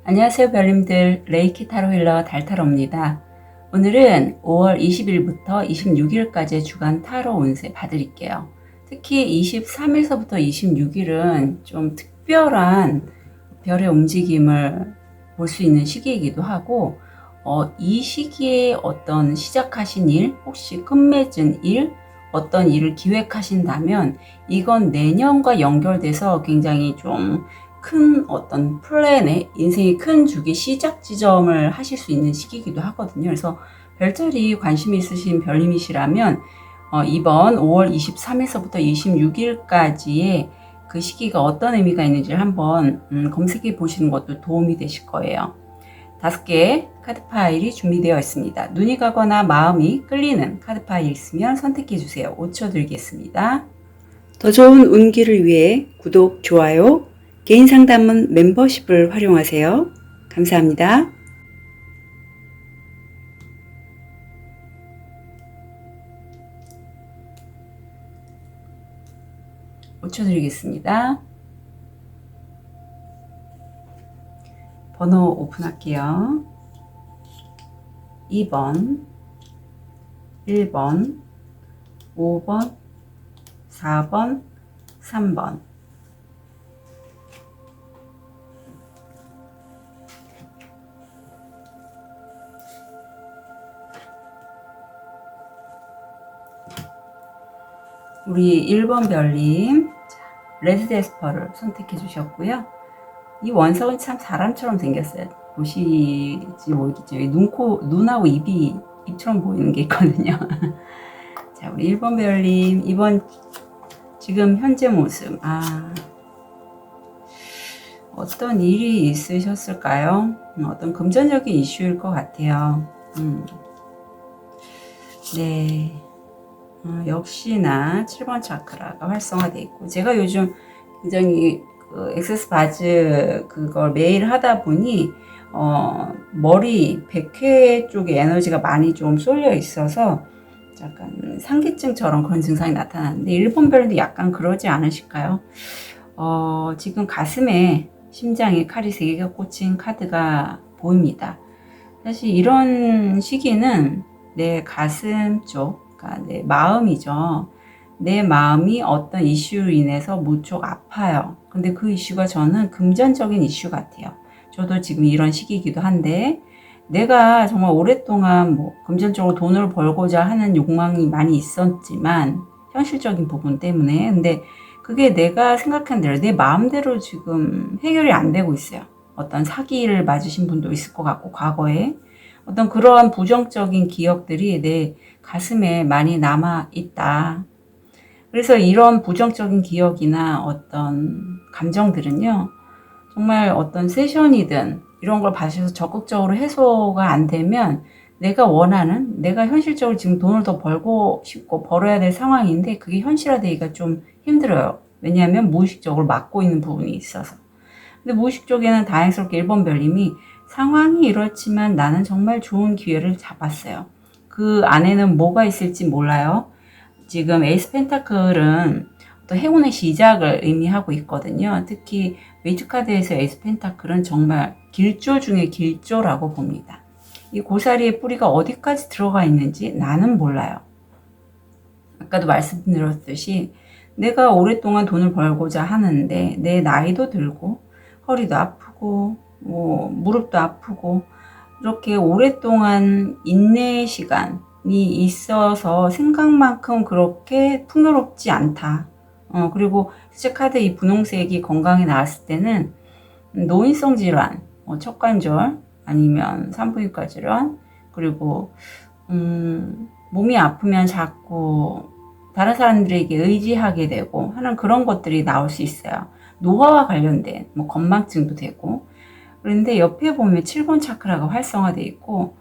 안녕하세요 별님들, 레이키 타로 힐러 달타로입니다. 오늘은 5월 20일부터 26일까지의 주간 타로 운세 봐드릴게요. 특히 23일서부터 26일은 좀 특별한 별의 움직임을 볼 수 있는 시기이기도 하고 이 시기에 어떤 시작하신 일, 혹시 끝맺은 일, 어떤 일을 기획하신다면 이건 내년과 연결돼서 굉장히 좀 큰 어떤 플랜에 인생의 큰 주기 시작 지점을 하실 수 있는 시기이기도 하거든요. 그래서 별자리 관심이 있으신 별님이시라면 이번 5월 23일서부터 26일까지의 그 시기가 어떤 의미가 있는지를 한번 검색해 보시는 것도 도움이 되실 거예요. 5개의 카드 파일이 준비되어 있습니다. 눈이 가거나 마음이 끌리는 카드 파일 있으면 선택해 주세요. 5초 드리겠습니다. 더 좋은 운기를 위해 구독, 좋아요, 개인 상담은 멤버십을 활용하세요. 감사합니다. 5초 드리겠습니다. 번호 오픈할게요. 2번, 1번, 5번, 4번, 3번. 우리 1번 별님, 레드 데스퍼를 선택해 주셨고요. 이 원석은 참 사람처럼 생겼어요. 보시지 모르겠지만 눈하고 입처럼 보이는 게 있거든요. 자, 우리 1번 별님, 이번 지금 현재 모습, 어떤 일이 있으셨을까요? 어떤 금전적인 이슈일 것 같아요. 네. 역시나 7번 차크라가 활성화되어 있고, 제가 요즘 굉장히 그 엑세스 바즈 그걸 매일 하다 보니 머리 백회 쪽에 에너지가 많이 좀 쏠려 있어서 약간 상기증처럼 그런 증상이 나타나는데, 일본 별도 약간 그러지 않으실까요? 지금 가슴에 심장에 칼이 3개가 꽂힌 카드가 보입니다. 사실 이런 시기는 내 가슴 쪽, 그러니까 내 마음이죠. 내 마음이 어떤 이슈로 인해서 무척 아파요. 근데 그 이슈가 저는 금전적인 이슈 같아요. 저도 지금 이런 시기이기도 한데, 내가 정말 오랫동안 금전적으로 돈을 벌고자 하는 욕망이 많이 있었지만, 현실적인 부분 때문에. 근데 그게 내가 생각한 대로, 내 마음대로 지금 해결이 안 되고 있어요. 어떤 사기를 맞으신 분도 있을 것 같고, 과거에. 어떤 그러한 부정적인 기억들이 내 가슴에 많이 남아 있다. 그래서 이런 부정적인 기억이나 어떤 감정들은요, 정말 어떤 세션이든 이런 걸 봐주셔서 적극적으로 해소가 안 되면 내가 원하는, 내가 현실적으로 지금 돈을 더 벌고 싶고 벌어야 될 상황인데 그게 현실화되기가 좀 힘들어요. 왜냐하면 무의식적으로 막고 있는 부분이 있어서. 근데 무의식 쪽에는 다행스럽게 1번 별님이 상황이 이렇지만 나는 정말 좋은 기회를 잡았어요. 그 안에는 뭐가 있을지 몰라요. 지금 에이스 펜타클은 또 행운의 시작을 의미하고 있거든요. 특히 웨이트 카드에서 에이스 펜타클은 정말 길조 중에 길조라고 봅니다. 이 고사리의 뿌리가 어디까지 들어가 있는지 나는 몰라요. 아까도 말씀드렸듯이 내가 오랫동안 돈을 벌고자 하는데 내 나이도 들고 허리도 아프고 무릎도 아프고 이렇게 오랫동안 인내의 시간이 있어서 생각만큼 그렇게 풍요롭지 않다. 그리고 실제 카드 이 분홍색이 건강에 나왔을 때는 노인성 질환, 척관절 아니면 산부인과 질환, 그리고 몸이 아프면 자꾸 다른 사람들에게 의지하게 되고 하는 그런 것들이 나올 수 있어요. 노화와 관련된 건망증도 되고. 그런데 옆에 보면 7번 차크라가 활성화되어 있고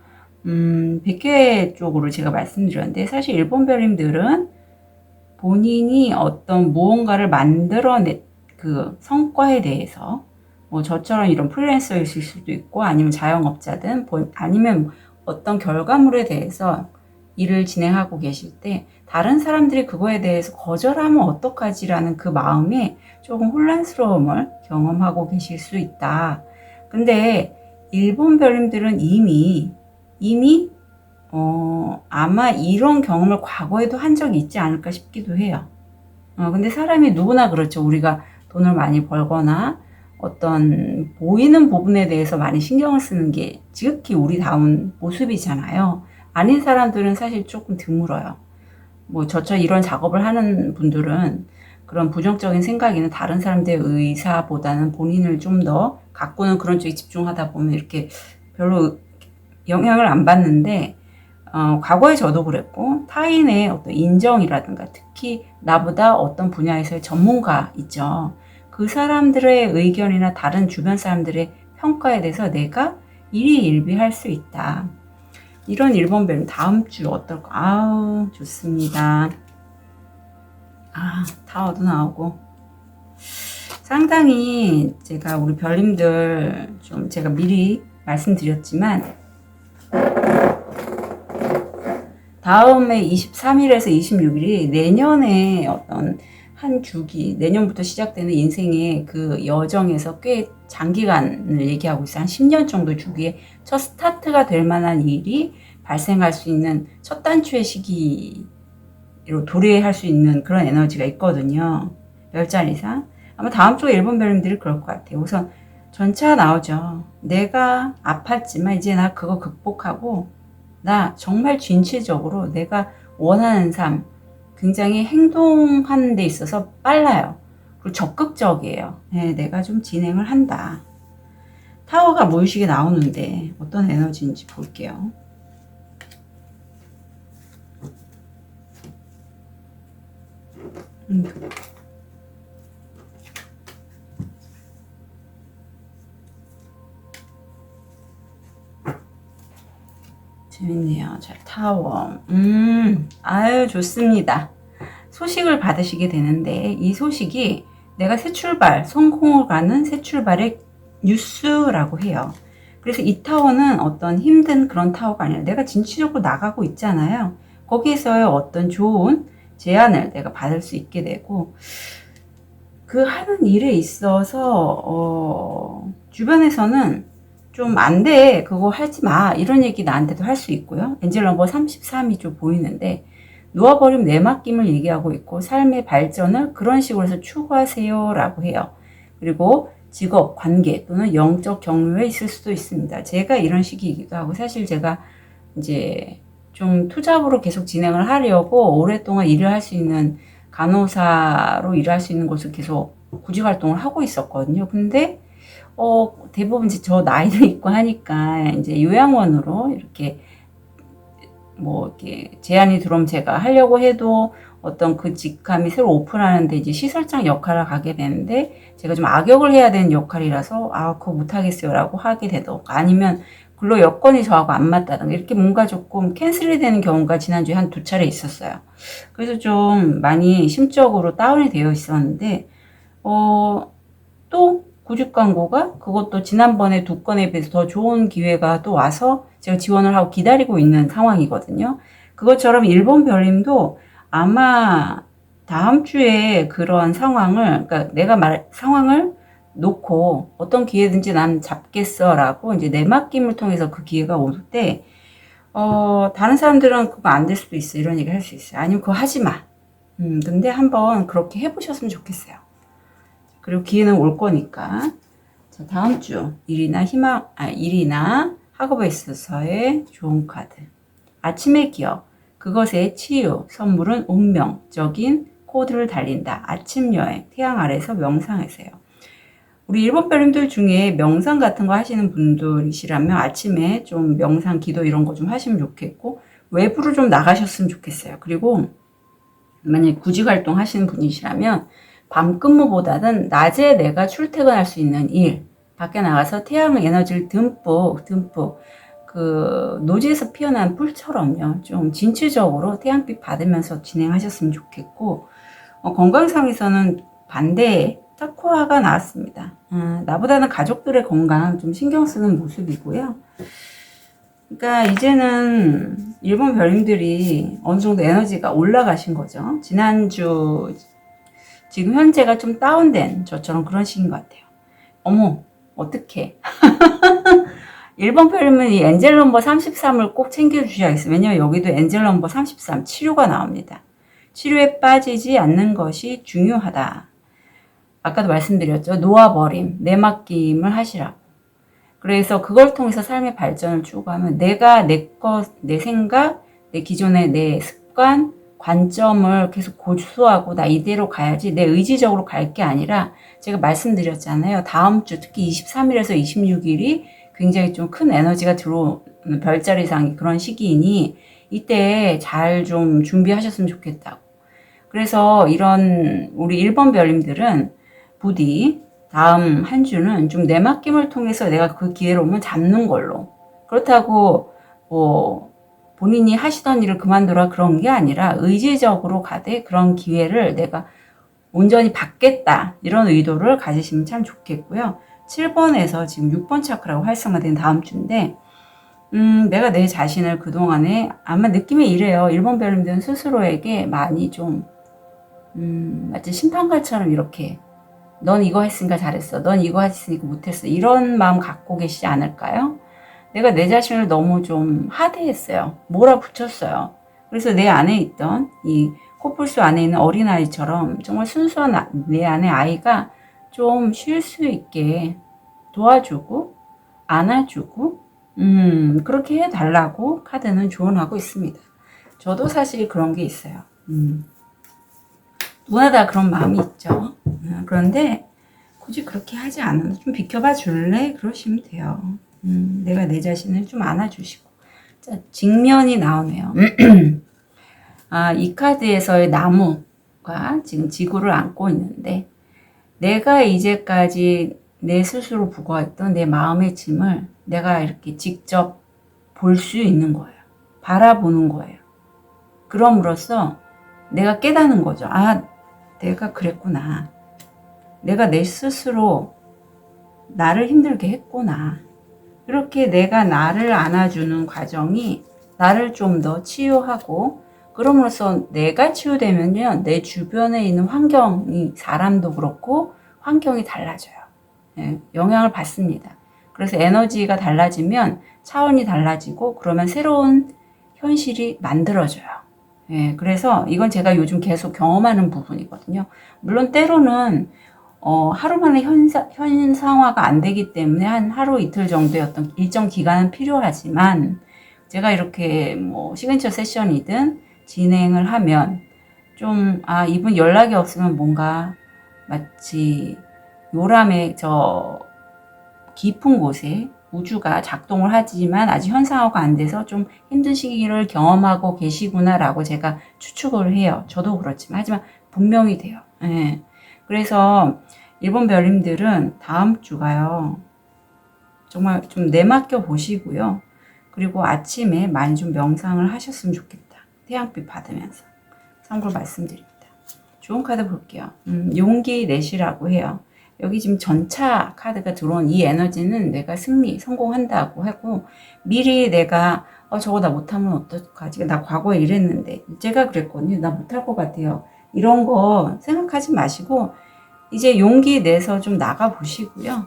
100개 쪽으로 제가 말씀드렸는데, 사실 일본 별님들은 본인이 어떤 무언가를 만들어낸 그 성과에 대해서 저처럼 이런 프리랜서이실 수도 있고 아니면 자영업자든 아니면 어떤 결과물에 대해서 일을 진행하고 계실 때 다른 사람들이 그거에 대해서 거절하면 어떡하지라는 그 마음에 조금 혼란스러움을 경험하고 계실 수 있다. 근데 일본 별님들은 이미 아마 이런 경험을 과거에도 한 적이 있지 않을까 싶기도 해요. 근데 사람이 누구나 그렇죠. 우리가 돈을 많이 벌거나 어떤 보이는 부분에 대해서 많이 신경을 쓰는 게 지극히 우리다운 모습이잖아요. 아닌 사람들은 사실 조금 드물어요. 뭐 저처럼 이런 작업을 하는 분들은 그런 부정적인 생각이나 다른 사람들의 의사보다는 본인을 좀 더 가꾸는 그런 쪽에 집중하다 보면 이렇게 별로 영향을 안 받는데, 과거에 저도 그랬고, 타인의 어떤 인정이라든가, 특히 나보다 어떤 분야에서의 전문가 있죠. 그 사람들의 의견이나 다른 주변 사람들의 평가에 대해서 내가 일희일비할 수 있다. 이런 1번 별님 다음 주 어떨까? 아우, 좋습니다. 타워도 나오고. 상당히 제가 우리 별님들 좀 제가 미리 말씀드렸지만, 다음에 23일에서 26일이 내년에 어떤 한 주기, 내년부터 시작되는 인생의 그 여정에서 꽤 장기간을 얘기하고 있어요. 한 10년 정도 주기에 첫 스타트가 될 만한 일이 발생할 수 있는 첫 단추의 시기로 도래할 수 있는 그런 에너지가 있거든요. 별자리상. 아마 다음 주에 일본 별님들이 그럴 것 같아요. 우선 전차 나오죠. 내가 아팠지만 이제 나 그거 극복하고 나 정말 진취적으로 내가 원하는 삶, 굉장히 행동하는 데 있어서 빨라요. 그리고 적극적이에요. 네, 내가 좀 진행을 한다. 타워가 무의식에 나오는데 어떤 에너지인지 볼게요. 재밌네요. 자, 타워. 아유, 좋습니다. 소식을 받으시게 되는데, 이 소식이 내가 새 출발, 성공을 가는 새 출발의 뉴스라고 해요. 그래서 이 타워는 어떤 힘든 그런 타워가 아니라 내가 진취적으로 나가고 있잖아요. 거기에서의 어떤 좋은 제안을 내가 받을 수 있게 되고, 그 하는 일에 있어서, 주변에서는 좀 안 돼, 그거 하지 마, 이런 얘기 나한테도 할 수 있고요. 엔젤 넘버 33이 좀 보이는데, 놓아버림 내맡김을 얘기하고 있고, 삶의 발전을 그런 식으로 해서 추구하세요 라고 해요. 그리고 직업, 관계 또는 영적 경로에 있을 수도 있습니다. 제가 이런 시기이기도 하고, 사실 제가 이제 좀 투잡으로 계속 진행을 하려고 오랫동안 일을 할 수 있는 간호사로 일할 수 있는 곳을 계속 구직 활동을 하고 있었거든요. 근데 대부분 이제 저 나이도 있고 하니까 이제 요양원으로 이렇게 이렇게 제안이 들어오면 제가 하려고 해도 어떤 그 직함이 새로 오픈하는데 이제 시설장 역할을 가게 되는데 제가 좀 악역을 해야 되는 역할이라서 그거 못하겠어요 라고 하게 되던가 아니면 근로 여건이 저하고 안 맞다든가 이렇게 뭔가 조금 캔슬이 되는 경우가 지난주에 한 2차례 있었어요. 그래서 좀 많이 심적으로 다운이 되어 있었는데 또 구직 광고가 그것도 지난번에 2건에 비해서 더 좋은 기회가 또 와서 제가 지원을 하고 기다리고 있는 상황이거든요. 그것처럼 일본 별님도 아마 다음 주에 그런 상황을, 그러니까 내가 상황을 놓고 어떤 기회든지 난 잡겠어 라고 이제 내맡김을 통해서 그 기회가 올 때, 다른 사람들은 그거 안 될 수도 있어. 이런 얘기 할 수 있어요. 아니면 그거 하지 마. 근데 한번 그렇게 해보셨으면 좋겠어요. 그리고 기회는 올 거니까. 자, 다음 주 일이나 학업에 있어서의 좋은 카드. 아침의 기억. 그것의 치유. 선물은 운명적인 코드를 달린다. 아침 여행. 태양 아래서 명상하세요. 우리 일본 별님들 중에 명상 같은 거 하시는 분들이시라면 아침에 좀 명상, 기도 이런 거 좀 하시면 좋겠고 외부로 좀 나가셨으면 좋겠어요. 그리고 만약에 구직 활동 하시는 분이시라면 밤 근무보다는 낮에 내가 출퇴근할 수 있는 일, 밖에 나가서 태양의 에너지를 듬뿍 그 노지에서 피어난 뿔처럼요. 좀 진취적으로 태양빛 받으면서 진행하셨으면 좋겠고 건강상에서는 반대의 타코아가 나왔습니다. 나보다는 가족들의 건강 좀 신경 쓰는 모습이고요. 그러니까 이제는 일본 별님들이 어느 정도 에너지가 올라가신 거죠. 지난주 지금 현재가 좀 다운된 저처럼 그런 식인 것 같아요. 어머, 어떡해. 1번 별이면 이 엔젤 넘버 33을 꼭 챙겨주셔야겠어요. 왜냐면 여기도 엔젤 넘버 33 치료가 나옵니다. 치료에 빠지지 않는 것이 중요하다. 아까도 말씀드렸죠. 놓아버림, 내맡김을 하시라고. 그래서 그걸 통해서 삶의 발전을 추구하면 내가 내 것, 내 생각, 내 기존의 내 습관, 관점을 계속 고수하고 나 이대로 가야지 내 의지적으로 갈 게 아니라 제가 말씀드렸잖아요. 다음 주 특히 23일에서 26일이 굉장히 좀 큰 에너지가 들어오는 별자리상 그런 시기이니 이때 잘 좀 준비하셨으면 좋겠다고. 그래서 이런 우리 1번 별님들은 부디 다음 한 주는 좀 내맡김을 통해서 내가 그 기회를 오면 잡는 걸로. 그렇다고 뭐 본인이 하시던 일을 그만두라 그런 게 아니라 의지적으로 가되 그런 기회를 내가 온전히 받겠다 이런 의도를 가지시면 참 좋겠고요. 7번에서 지금 6번 차크라고 활성화된 다음 주인데 내가 내 자신을 그동안에 아마 느낌이 이래요. 1번 별님들은 스스로에게 많이 좀 마치 심판관처럼 이렇게 넌 이거 했으니까 잘했어. 넌 이거 했으니까 못했어. 이런 마음 갖고 계시지 않을까요? 내가 내 자신을 너무 좀 하대했어요. 몰아붙였어요. 그래서 내 안에 있던 이 코뿔소 안에 있는 어린아이처럼 정말 순수한 내 안의 아이가 좀 쉴 수 있게 도와주고 안아주고 그렇게 해달라고 카드는 조언하고 있습니다. 저도 사실 그런 게 있어요. 누구나 다 그런 마음이 있죠. 그런데 굳이 그렇게 하지 않아도 좀 비켜봐 줄래? 그러시면 돼요. 내가 내 자신을 좀 안아주시고. 자, 직면이 나오네요. 이 카드에서의 나무가 지금 지구를 안고 있는데 내가 이제까지 내 스스로 부과했던 내 마음의 짐을 내가 이렇게 직접 볼 수 있는 거예요. 바라보는 거예요. 그럼으로써 내가 깨닫는 거죠. 내가 그랬구나. 내가 내 스스로 나를 힘들게 했구나. 이렇게 내가 나를 안아주는 과정이 나를 좀 더 치유하고 그럼으로써 내가 치유되면요. 내 주변에 있는 환경이 사람도 그렇고 환경이 달라져요. 예, 영향을 받습니다. 그래서 에너지가 달라지면 차원이 달라지고 그러면 새로운 현실이 만들어져요. 예, 그래서 이건 제가 요즘 계속 경험하는 부분이거든요. 물론 때로는 하루 만에 현상화가 안 되기 때문에 한 하루 이틀 정도의 어떤 일정 기간은 필요하지만 제가 이렇게 뭐 시그니처 세션이든 진행을 하면 좀 이분 연락이 없으면 뭔가 마치 요람의 저 깊은 곳에 우주가 작동을 하지만 아직 현상화가 안 돼서 좀 힘든 시기를 경험하고 계시구나라고 제가 추측을 해요. 저도 그렇지만 하지만 분명히 돼요. 예. 그래서 일본 별님들은 다음 주가요. 정말 좀 내맡겨 보시고요. 그리고 아침에 많이 좀 명상을 하셨으면 좋겠다. 태양빛 받으면서. 참고로 말씀드립니다. 좋은 카드 볼게요. 용기 내시라고 해요. 여기 지금 전차 카드가 들어온 이 에너지는 내가 성공한다고 하고 미리 내가 저거 나 못하면 어떡하지? 나 과거에 이랬는데 제가 그랬거든요. 나 못할 것 같아요. 이런 거 생각하지 마시고 이제 용기 내서 좀 나가 보시고요.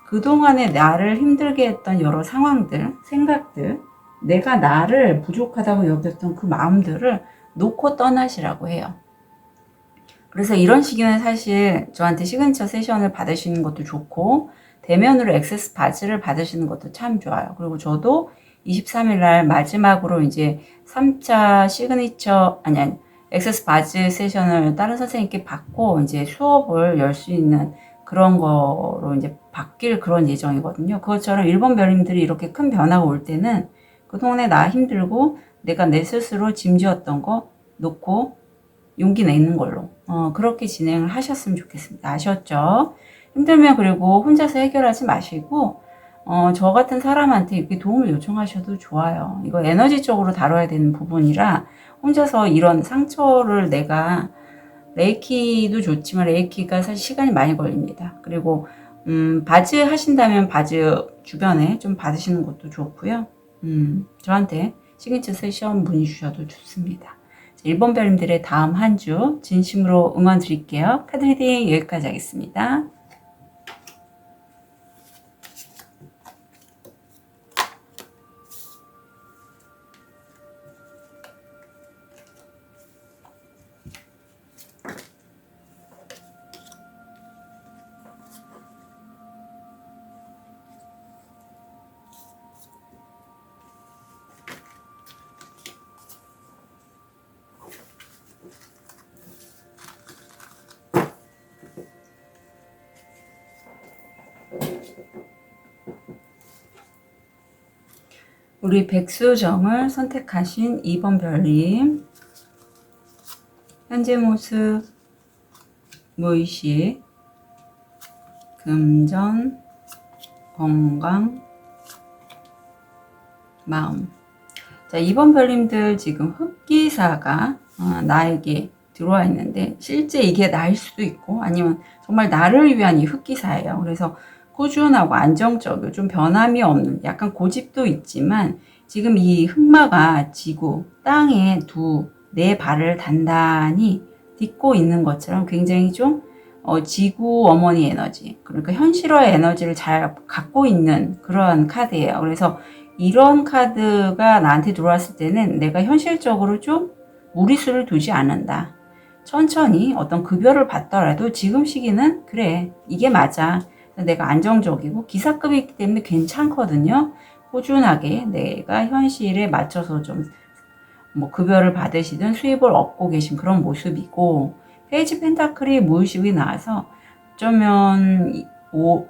그동안에 나를 힘들게 했던 여러 상황들, 생각들, 내가 나를 부족하다고 여겼던 그 마음들을 놓고 떠나시라고 해요. 그래서 이런 시기는 사실 저한테 시그니처 세션을 받으시는 것도 좋고 대면으로 액세스 바지를 받으시는 것도 참 좋아요. 그리고 저도 23일 날 마지막으로 이제 3차 시그니처 액세스 바지 세션을 다른 선생님께 받고 이제 수업을 열 수 있는 그런 거로 이제 바뀔 그런 예정이거든요. 그것처럼 일본 별님들이 이렇게 큰 변화가 올 때는 그동안에 나 힘들고 내가 내 스스로 짐지었던 거 놓고 용기 내는 걸로 그렇게 진행을 하셨으면 좋겠습니다. 아셨죠? 힘들면 그리고 혼자서 해결하지 마시고 저 같은 사람한테 이렇게 도움을 요청하셔도 좋아요. 이거 에너지적으로 다뤄야 되는 부분이라 혼자서 이런 상처를 내가 레이키도 좋지만 레이키가 사실 시간이 많이 걸립니다. 그리고 바즈 하신다면 바즈 주변에 좀 받으시는 것도 좋고요. 저한테 시그니처 세션 문의 주셔도 좋습니다. 1번 별님들의 다음 한 주 진심으로 응원 드릴게요. 카드 리딩 여기까지 하겠습니다. 우리 백수정을 선택하신 2번 별님, 현재 모습, 무의식, 금전, 건강, 마음. 자, 2번 별님들 지금 흑기사가 나에게 들어와 있는데 실제 이게 나일 수도 있고 아니면 정말 나를 위한 이 흑기사예요. 그래서 꾸준하고 안정적이고 좀 변함이 없는 약간 고집도 있지만 지금 이 흑마가 지구, 땅에 내 발을 단단히 딛고 있는 것처럼 굉장히 좀 지구 어머니 에너지, 그러니까 현실화의 에너지를 잘 갖고 있는 그런 카드예요. 그래서 이런 카드가 나한테 들어왔을 때는 내가 현실적으로 좀 무리수를 두지 않는다. 천천히 어떤 급여를 받더라도 지금 시기는 그래, 이게 맞아. 내가 안정적이고 기사급이기 때문에 괜찮거든요. 꾸준하게 내가 현실에 맞춰서 좀 뭐 급여를 받으시든 수입을 얻고 계신 그런 모습이고, 페이지 펜타클이 무의식이 나와서 어쩌면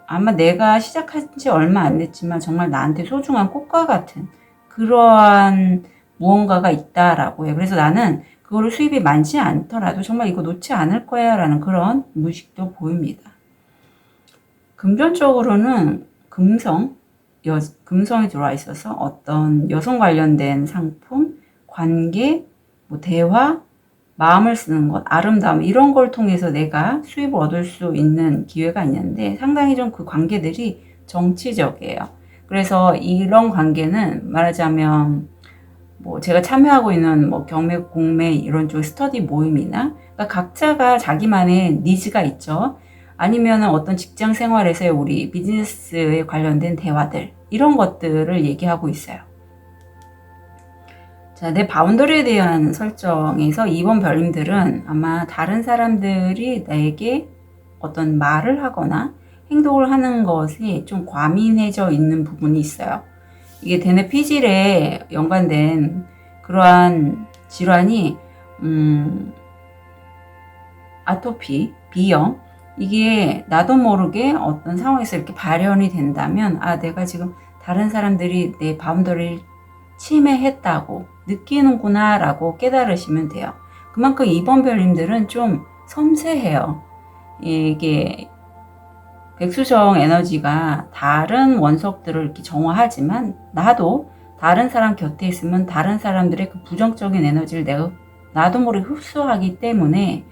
아마 내가 시작한 지 얼마 안 됐지만 정말 나한테 소중한 꽃과 같은 그러한 무언가가 있다라고 해요. 그래서 나는 그거를 수입이 많지 않더라도 정말 이거 놓지 않을 거야 라는 그런 무의식도 보입니다. 금전적으로는 금성이 들어와 있어서 어떤 여성 관련된 상품, 관계, 뭐 대화, 마음을 쓰는 것, 아름다움 이런 걸 통해서 내가 수입을 얻을 수 있는 기회가 있는데 상당히 좀 그 관계들이 정치적이에요. 그래서 이런 관계는 말하자면 뭐 제가 참여하고 있는 뭐 경매, 공매 이런 쪽 스터디 모임이나 그러니까 각자가 자기만의 니즈가 있죠. 아니면 어떤 직장 생활에서의 우리 비즈니스에 관련된 대화들 이런 것들을 얘기하고 있어요. 자, 내 바운더리에 대한 설정에서 2번 별님들은 아마 다른 사람들이 나에게 어떤 말을 하거나 행동을 하는 것이 좀 과민해져 있는 부분이 있어요. 이게 대뇌 피질에 연관된 그러한 질환이 아토피, B형, 이게 나도 모르게 어떤 상황에서 이렇게 발현이 된다면 내가 지금 다른 사람들이 내 바운더리를 침해했다고 느끼는구나 라고 깨달으시면 돼요. 그만큼 2번 별님들은 좀 섬세해요. 이게 백수정 에너지가 다른 원석들을 이렇게 정화하지만 나도 다른 사람 곁에 있으면 다른 사람들의 그 부정적인 에너지를 나도 모르게 흡수하기 때문에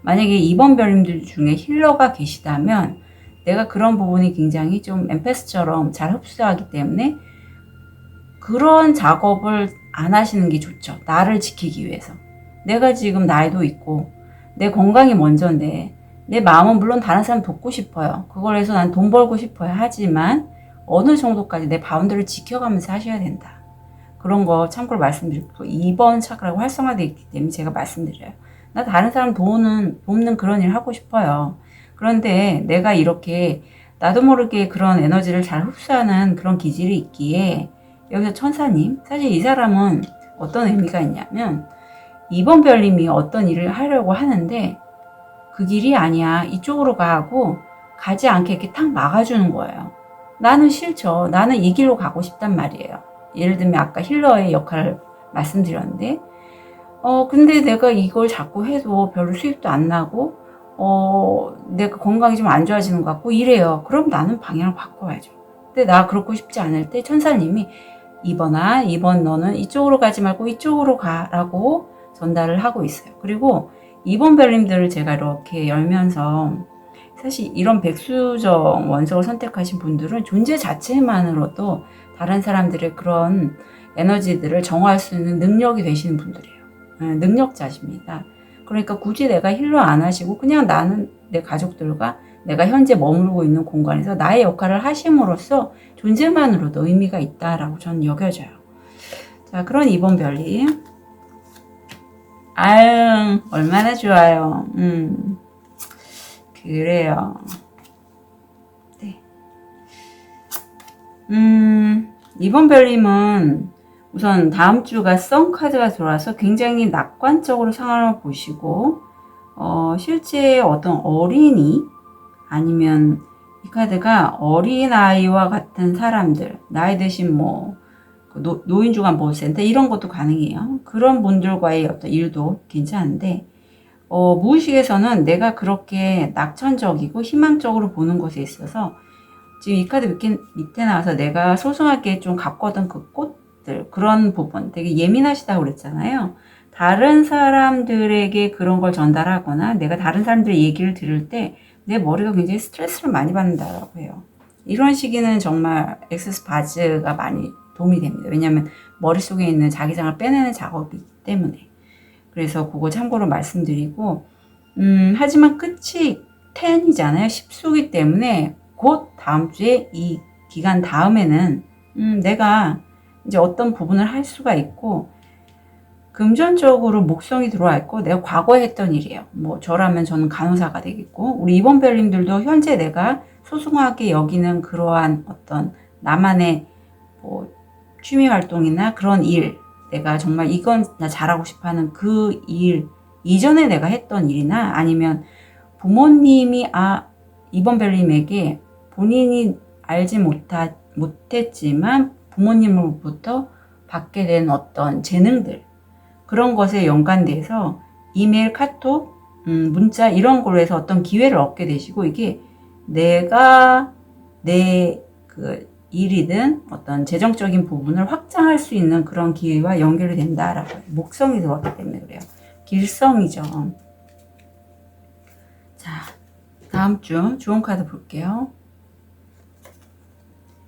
만약에 2번 별님들 중에 힐러가 계시다면 내가 그런 부분이 굉장히 좀 엠패스처럼 잘 흡수하기 때문에 그런 작업을 안 하시는 게 좋죠. 나를 지키기 위해서. 내가 지금 나이도 있고 내 건강이 먼저인데 내 마음은 물론 다른 사람 돕고 싶어요. 그걸 해서 난 돈 벌고 싶어요. 하지만 어느 정도까지 내 바운드를 지켜가면서 하셔야 된다. 그런 거 참고로 말씀드리고 2번 차크라고 활성화되어 있기 때문에 제가 말씀드려요. 나 다른 사람 돕는 그런 일 하고 싶어요. 그런데 내가 이렇게 나도 모르게 그런 에너지를 잘 흡수하는 그런 기질이 있기에 여기서 천사님, 사실 이 사람은 어떤 의미가 있냐면 2번 별님이 어떤 일을 하려고 하는데 그 길이 아니야, 이쪽으로 가 하고 가지 않게 이렇게 탁 막아주는 거예요. 나는 싫죠. 나는 이 길로 가고 싶단 말이에요. 예를 들면 아까 힐러의 역할을 말씀드렸는데 근데 내가 이걸 자꾸 해도 별로 수입도 안 나고 내가 건강이 좀 안 좋아지는 것 같고 이래요. 그럼 나는 방향을 바꿔야죠. 근데 나 그렇고 싶지 않을 때 천사님이 2번 너는 이쪽으로 가지 말고 이쪽으로 가라고 전달을 하고 있어요. 그리고 2번 별님들을 제가 이렇게 열면서 사실 이런 백수정 원석을 선택하신 분들은 존재 자체만으로도 다른 사람들의 그런 에너지들을 정화할 수 있는 능력이 되시는 분들이에요. 능력자십니다. 그러니까 굳이 내가 힐러 안 하시고 그냥 나는 내 가족들과 내가 현재 머물고 있는 공간에서 나의 역할을 하심으로써 존재만으로도 의미가 있다라고 저는 여겨져요. 자, 그런 2번 별님. 아유, 얼마나 좋아요. 그래요. 네. 2번 별님은 우선 다음 주가 썬 카드가 들어와서 굉장히 낙관적으로 상황을 보시고 실제 어떤 어린이 아니면 이 카드가 어린아이와 같은 사람들, 나이 드신 뭐 그 노인중환보호센터 이런 것도 가능해요. 그런 분들과의 어떤 일도 괜찮은데 무의식에서는 내가 그렇게 낙천적이고 희망적으로 보는 것에 있어서 지금 이 카드 밑에 나와서 내가 소중하게 좀 가꿨던 그 꽃들 그런 부분 되게 예민하시다고 그랬잖아요. 다른 사람들에게 그런 걸 전달하거나 내가 다른 사람들의 얘기를 들을 때 내 머리가 굉장히 스트레스를 많이 받는다고 해요. 이런 시기는 정말 엑세스 바즈가 많이 도움이 됩니다. 왜냐하면 머릿속에 있는 자기장을 빼내는 작업이기 때문에. 그래서 그거 참고로 말씀드리고 하지만 끝이 10이잖아요. 10수기 때문에 곧 다음 주에 이 기간 다음에는 내가 이제 어떤 부분을 할 수가 있고 금전적으로 목성이 들어와 있고 내가 과거에 했던 일이에요. 뭐 저라면 저는 간호사가 되겠고 우리 이번별님들도 현재 내가 소중하게 여기는 그러한 어떤 나만의 뭐 취미 활동이나 그런 일 내가 정말 이건 나 잘하고 싶어하는 그 일 이전에 내가 했던 일이나 아니면 부모님이 이번별님에게 본인이 알지 못했지만 부모님으로부터 받게 된 어떤 재능들 그런 것에 연관돼서 이메일, 카톡, 문자 이런 걸로 해서 어떤 기회를 얻게 되시고 이게 내가 내 그 일이든 어떤 재정적인 부분을 확장할 수 있는 그런 기회와 연결이 된다라고 목성이 들어왔기 때문에 그래요. 길성이죠. 자, 다음 주 좋은 카드 볼게요.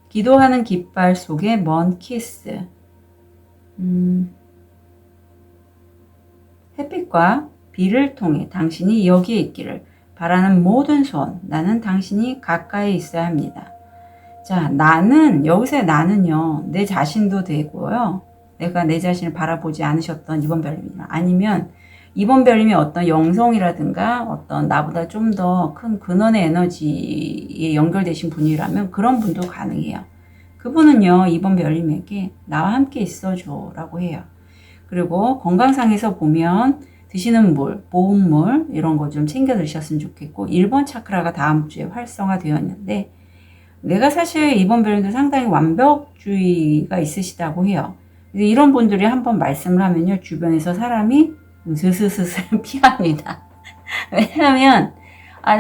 기도하는 깃발 속에 먼 키스. 햇빛과 비를 통해 당신이 여기에 있기를 바라는 모든 소원, 나는 당신이 가까이 있어야 합니다. 자, 여기서의 나는요, 내 자신도 되고요. 내가 내 자신을 바라보지 않으셨던 이번별님이나 아니면 이번별님이 어떤 영성이라든가 어떤 나보다 좀 더 큰 근원의 에너지에 연결되신 분이라면 그런 분도 가능해요. 그분은요, 이번별님에게 나와 함께 있어줘 라고 해요. 그리고 건강상에서 보면 드시는 물, 보온물 이런 거 좀 챙겨 드셨으면 좋겠고 1번 차크라가 다음 주에 활성화되었는데 내가 사실 이번 별님도 상당히 완벽주의가 있으시다고 해요. 이런 분들이 한번 말씀을 하면요. 주변에서 사람이 스스스스 피합니다. 왜냐하면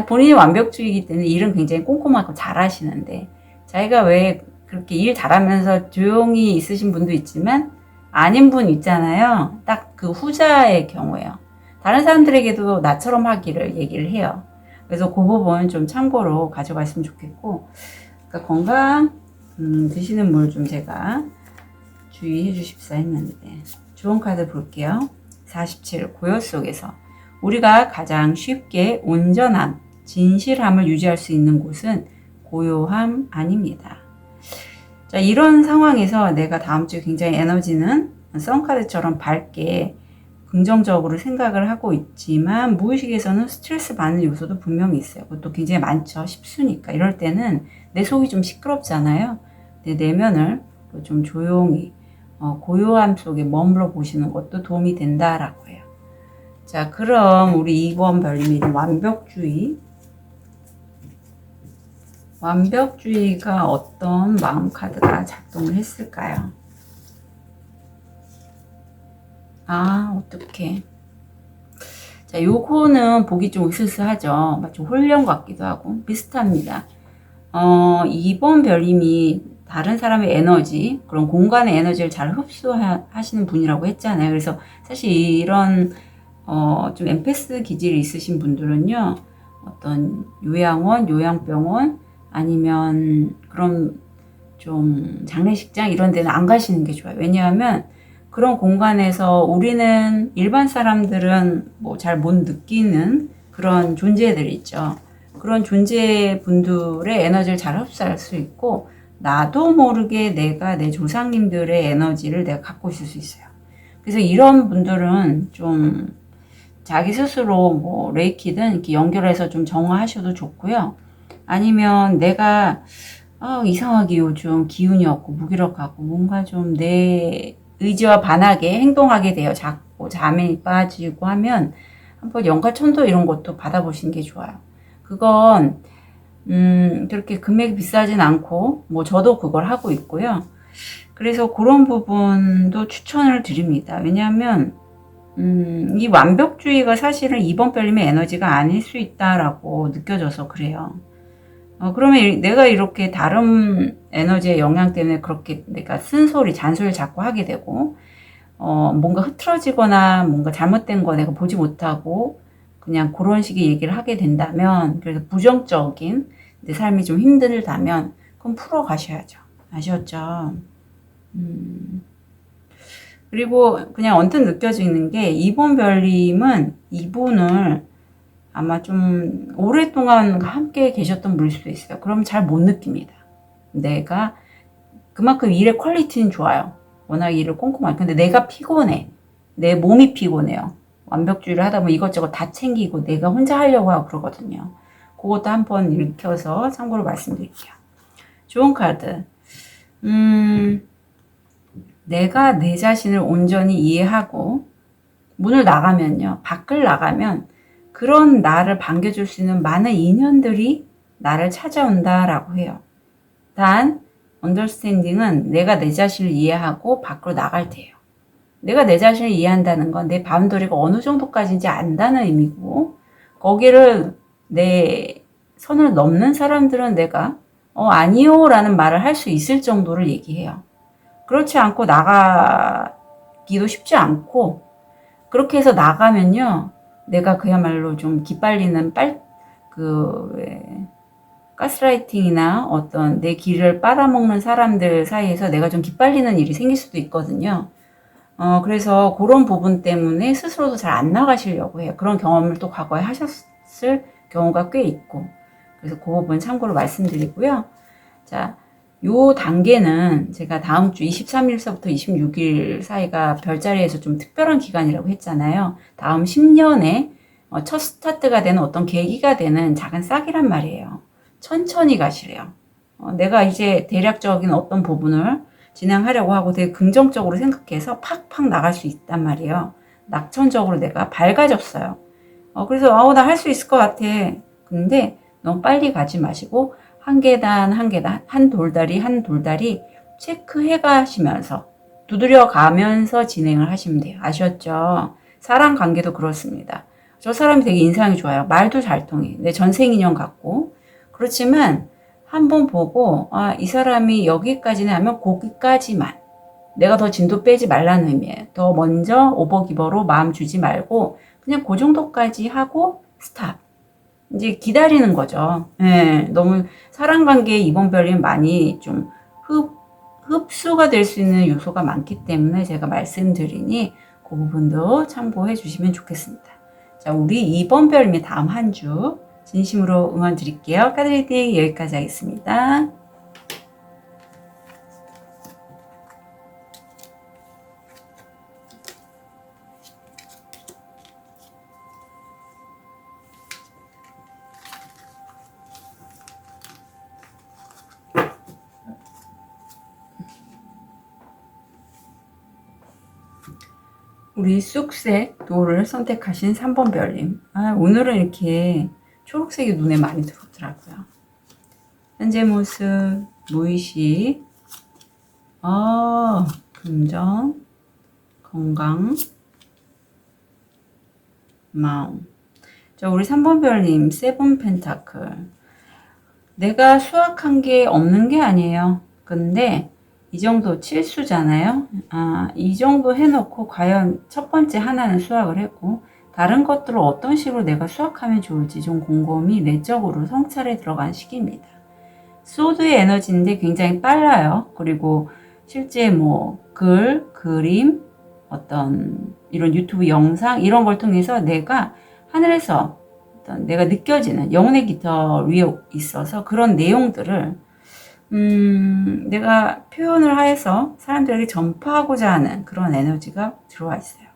본인이 완벽주의이기 때문에 일은 굉장히 꼼꼼하고 잘하시는데 자기가 왜 그렇게 일 잘하면서 조용히 있으신 분도 있지만 아닌 분 있잖아요. 딱 그 후자의 경우에요. 다른 사람들에게도 나처럼 하기를 얘기를 해요. 그래서 그 부분 좀 참고로 가져갔으면 좋겠고 그러니까 건강 드시는 물 좀 제가 주의해 주십사 했는데 좋은 카드 볼게요. 47 고요 속에서 우리가 가장 쉽게 온전함, 진실함을 유지할 수 있는 곳은 고요함 아닙니다. 자, 이런 상황에서 내가 다음 주에 굉장히 에너지는 선카드처럼 밝게 긍정적으로 생각을 하고 있지만 무의식에서는 스트레스 받는 요소도 분명히 있어요. 그것도 굉장히 많죠. 십수니까. 이럴 때는 내 속이 좀 시끄럽잖아요. 내 내면을 좀 조용히 고요함 속에 머물러 보시는 것도 도움이 된다라고 해요. 자, 그럼 우리 2번 별님이 완벽주의가 어떤 마음 카드가 작동을 했을까요? 어떡해. 자, 요거는 보기 좀 으스스하죠. 마치 홀령 같기도 하고 비슷합니다. 2번 별님이 다른 사람의 에너지, 그런 공간의 에너지를 잘 흡수하시는 분이라고 했잖아요. 그래서 사실 이런 좀 엠패스 기질이 있으신 분들은요, 어떤 요양원, 요양병원, 아니면 그런 좀 장례식장 이런 데는 안 가시는 게 좋아요. 왜냐하면 그런 공간에서 우리는 일반 사람들은 뭐 잘 못 느끼는 그런 존재들이 있죠. 그런 존재분들의 에너지를 잘 흡수할 수 있고 나도 모르게 내가 내 조상님들의 에너지를 내가 갖고 있을 수 있어요. 그래서 이런 분들은 좀 자기 스스로 뭐 레이키든 이렇게 연결해서 좀 정화하셔도 좋고요. 아니면 내가 이상하게 요즘 기운이 없고 무기력하고 뭔가 좀 내 의지와 반하게 행동하게 돼요. 자꾸 잠에 빠지고 하면 한번 연가천도 이런 것도 받아보시는 게 좋아요. 그건 그렇게 금액이 비싸진 않고 뭐 저도 그걸 하고 있고요. 그래서 그런 부분도 추천을 드립니다. 왜냐하면 이 완벽주의가 사실은 이번 별님의 에너지가 아닐 수 있다라고 느껴져서 그래요. 그러면 내가 이렇게 다른 에너지의 영향 때문에 그렇게 내가 쓴소리, 잔소리를 자꾸 하게 되고, 뭔가 흐트러지거나 뭔가 잘못된 거 내가 보지 못하고, 그냥 그런 식의 얘기를 하게 된다면, 그래서 부정적인 내 삶이 좀 힘들다면, 그럼 풀어 가셔야죠. 아셨죠? 그리고 그냥 언뜻 느껴지는 게, 이번 별님은 이분을 아마 좀 오랫동안 함께 계셨던 분일 수도 있어요. 그럼 잘 못 느낍니다. 내가 그만큼 일의 퀄리티는 좋아요. 워낙 일을 꼼꼼하게. 근데 내가 피곤해. 내 몸이 피곤해요. 완벽주의를 하다 보면 이것저것 다 챙기고 내가 혼자 하려고 하고 그러거든요. 그것도 한번 읽혀서 참고로 말씀드릴게요. 좋은 카드. 내가 내 자신을 온전히 이해하고 문을 나가면요. 밖을 나가면 그런 나를 반겨줄 수 있는 많은 인연들이 나를 찾아온다라고 해요. 단 언더스탠딩은 내가 내 자신을 이해하고 밖으로 나갈 때예요. 내가 내 자신을 이해한다는 건 내 바운더리가 어느 정도까지인지 안다는 의미고, 거기를 내 선을 넘는 사람들은 내가 아니요 라는 말을 할 수 있을 정도를 얘기해요. 그렇지 않고 나가기도 쉽지 않고, 그렇게 해서 나가면요 내가 그야말로 좀 기빨리는 가스라이팅이나 어떤 내 길을 빨아먹는 사람들 사이에서 내가 좀 기빨리는 일이 생길 수도 있거든요. 그래서 그런 부분 때문에 스스로도 잘 안 나가시려고 해요. 그런 경험을 또 과거에 하셨을 경우가 꽤 있고. 그래서 그 부분 참고로 말씀드리고요. 자, 요 단계는 제가 다음 주 23일서부터 26일 사이가 별자리에서 좀 특별한 기간이라고 했잖아요. 다음 10년에 첫 스타트가 되는 어떤 계기가 되는 작은 싹이란 말이에요. 천천히 가시래요. 내가 이제 대략적인 어떤 부분을 진행하려고 하고 되게 긍정적으로 생각해서 팍팍 나갈 수 있단 말이에요. 낙천적으로 내가 밝아졌어요. 그래서 나 할 수 있을 것 같아. 근데 너무 빨리 가지 마시고 한 계단 한 계단, 한 돌다리 한 돌다리 체크해 가시면서 두드려 가면서 진행을 하시면 돼요. 아셨죠? 사람 관계도 그렇습니다. 저 사람이 되게 인상이 좋아요. 말도 잘 통해. 내 전생 인연 같고. 그렇지만 한번 보고 이 사람이 여기까지는 하면 거기까지만. 내가 더 진도 빼지 말라는 의미예요. 더 먼저 오버기버로 마음 주지 말고 그냥 그 정도까지 하고 스탑. 이제 기다리는 거죠. 예, 너무 사람 관계에 이번 별님 많이 좀 흡수가 될 수 있는 요소가 많기 때문에 제가 말씀드리니 그 부분도 참고해 주시면 좋겠습니다. 자, 우리 이번 별님의 다음 한 주 진심으로 응원 드릴게요. 카드 리딩 여기까지 하겠습니다. 우리 쑥색 돌을 선택하신 3번 별님. 오늘은 이렇게 초록색이 눈에 많이 들어오더라고요. 현재 모습, 무의식, 금전, 건강, 마음. 자, 우리 3번 별님, 세븐 펜타클. 내가 수확한 게 없는 게 아니에요. 근데 이 정도 칠수잖아요. 이 정도 해놓고 과연 첫 번째 하나는 수확을 했고 다른 것들을 어떤 식으로 내가 수확하면 좋을지 좀 곰곰이 내적으로 성찰에 들어간 시기입니다. 소드의 에너지인데 굉장히 빨라요. 그리고 실제 뭐 그림, 어떤 이런 유튜브 영상 이런 걸 통해서 내가 하늘에서 어떤 내가 느껴지는 영혼의 깃털 위에 있어서 그런 내용들을 내가 표현을 해서 사람들에게 전파하고자 하는 그런 에너지가 들어와 있어요.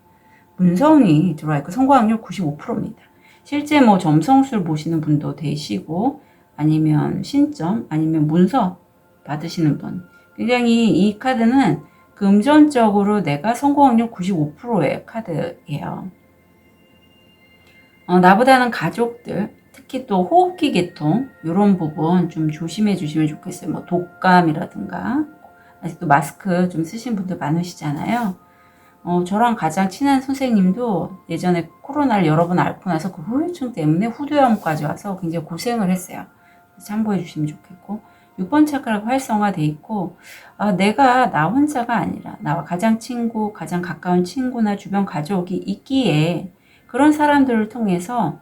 문서운이 들어와 있고 성공 확률 95%입니다. 실제 뭐 점성술 보시는 분도 되시고 아니면 신점 아니면 문서 받으시는 분 굉장히 이 카드는 금전적으로 내가 성공 확률 95%의 카드예요. 나보다는 가족들 특히 또 호흡기 계통 이런 부분 좀 조심해 주시면 좋겠어요. 뭐 독감이라든가 아직도 마스크 좀 쓰신 분들 많으시잖아요. 저랑 가장 친한 선생님도 예전에 코로나를 여러 번 앓고 나서 그 후유증 때문에 후두염까지 와서 굉장히 고생을 했어요. 참고해 주시면 좋겠고, 6번 차크라가 활성화돼 있고, 내가 나 혼자가 아니라 나와 가장 가까운 친구나 주변 가족이 있기에 그런 사람들을 통해서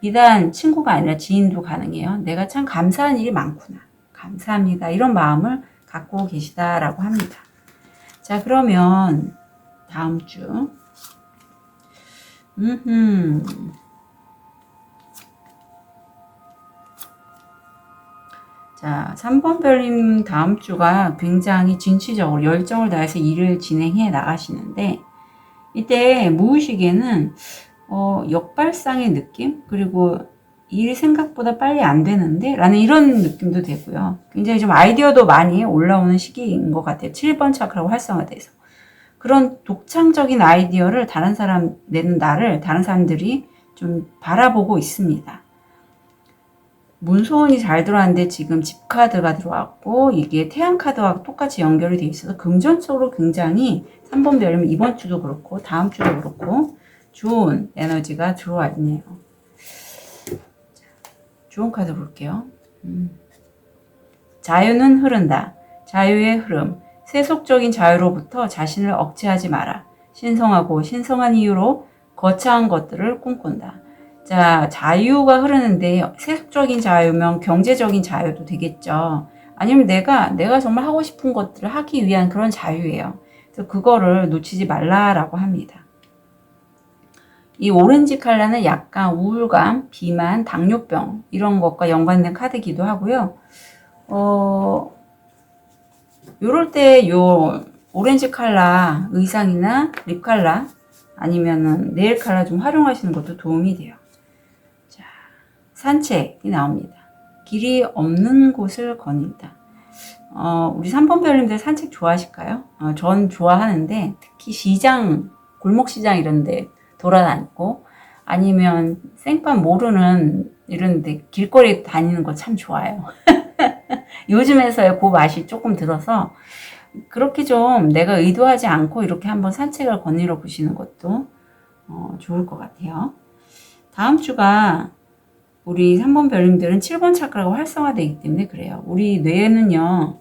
비단 친구가 아니라 지인도 가능해요. 내가 참 감사한 일이 많구나. 감사합니다. 이런 마음을 갖고 계시다라고 합니다. 자, 그러면 다음 주. 자, 3번 별님 다음 주가 굉장히 진취적으로 열정을 다해서 일을 진행해 나가시는데, 이때 무의식에는 역발상의 느낌? 그리고 일이 생각보다 빨리 안 되는데? 라는 이런 느낌도 되고요. 굉장히 좀 아이디어도 많이 올라오는 시기인 것 같아요. 7번 차크라고 활성화돼서. 그런 독창적인 아이디어를 다른 사람들이 좀 바라보고 있습니다. 문소원이 잘 들어왔는데 지금 집 카드가 들어왔고, 이게 태양 카드와 똑같이 연결이 돼 있어서 금전적으로 굉장히 3번 별이면 이번 주도 그렇고 다음 주도 그렇고 좋은 에너지가 들어와 있네요. 좋은 카드 볼게요. 자유는 흐른다. 자유의 흐름. 세속적인 자유로부터 자신을 억제하지 마라. 신성하고 신성한 이유로 거창한 것들을 꿈꾼다. 자, 자유가 흐르는데 세속적인 자유면 경제적인 자유도 되겠죠. 아니면 내가 정말 하고 싶은 것들을 하기 위한 그런 자유예요. 그래서 그거를 놓치지 말라라고 합니다. 이 오렌지 컬러는 약간 우울감, 비만, 당뇨병 이런 것과 연관된 카드기도 하고요. 요럴 때 요 오렌지 컬러 의상이나 립 컬러 아니면은 네일 컬러 좀 활용하시는 것도 도움이 돼요. 자, 산책이 나옵니다. 길이 없는 곳을 거닌다. 우리 3번 별님들 산책 좋아하실까요? 전 좋아하는데 특히 시장, 골목시장 이런 데 돌아다니고 아니면 생판 모르는 이런데 길거리 다니는 거 참 좋아요. 요즘에서야 그 맛이 조금 들어서 그렇게 좀 내가 의도하지 않고 이렇게 한번 산책을 거닐어 보시는 것도 좋을 것 같아요. 다음 주가 우리 3번 별님들은 7번 차크라가 활성화되기 때문에 그래요. 우리 뇌는요,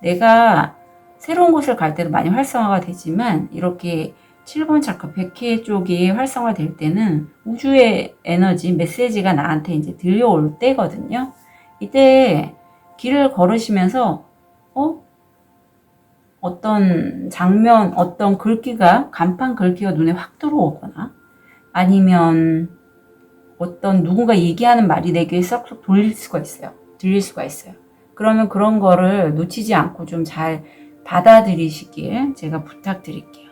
내가 새로운 곳을 갈 때도 많이 활성화가 되지만 이렇게 7번 차크, 백회 쪽이 활성화될 때는 우주의 에너지, 메시지가 나한테 이제 들려올 때거든요. 이때 길을 걸으시면서 어떤 장면, 어떤 글귀가, 간판 글귀가 눈에 확 들어오거나 아니면 어떤 누군가 얘기하는 말이 내 귀에 쏙쏙 들릴 수가 있어요. 그러면 그런 거를 놓치지 않고 좀 잘 받아들이시길 제가 부탁드릴게요.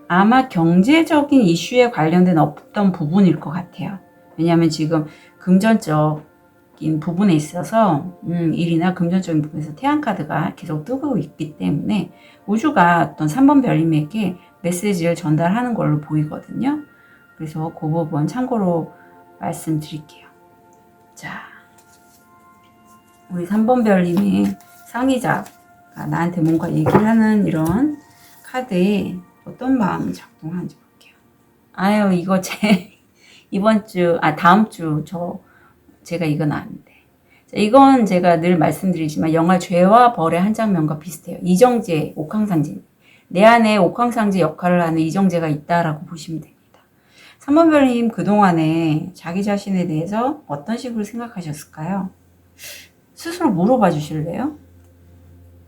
아마 경제적인 이슈에 관련된 어떤 부분일 것 같아요. 왜냐하면 지금 금전적인 부분에 있어서 일이나 금전적인 부분에서 태양카드가 계속 뜨고 있기 때문에 우주가 어떤 3번 별님에게 메시지를 전달하는 걸로 보이거든요. 그래서 그 부분 참고로 말씀드릴게요. 자, 우리 3번 별님이 상의자가 나한테 뭔가 얘기를 하는 이런 카드에 어떤 마음이 작동하는지 볼게요. 아유, 이거 다음 주 제가 이거 나왔는데. 자, 이건 제가 늘 말씀드리지만 영화 죄와 벌의 한 장면과 비슷해요. 이정재, 옥황상제. 내 안에 옥황상제 역할을 하는 이정재가 있다라고 보시면 됩니다. 3번 별님 그동안에 자기 자신에 대해서 어떤 식으로 생각하셨을까요? 스스로 물어봐 주실래요?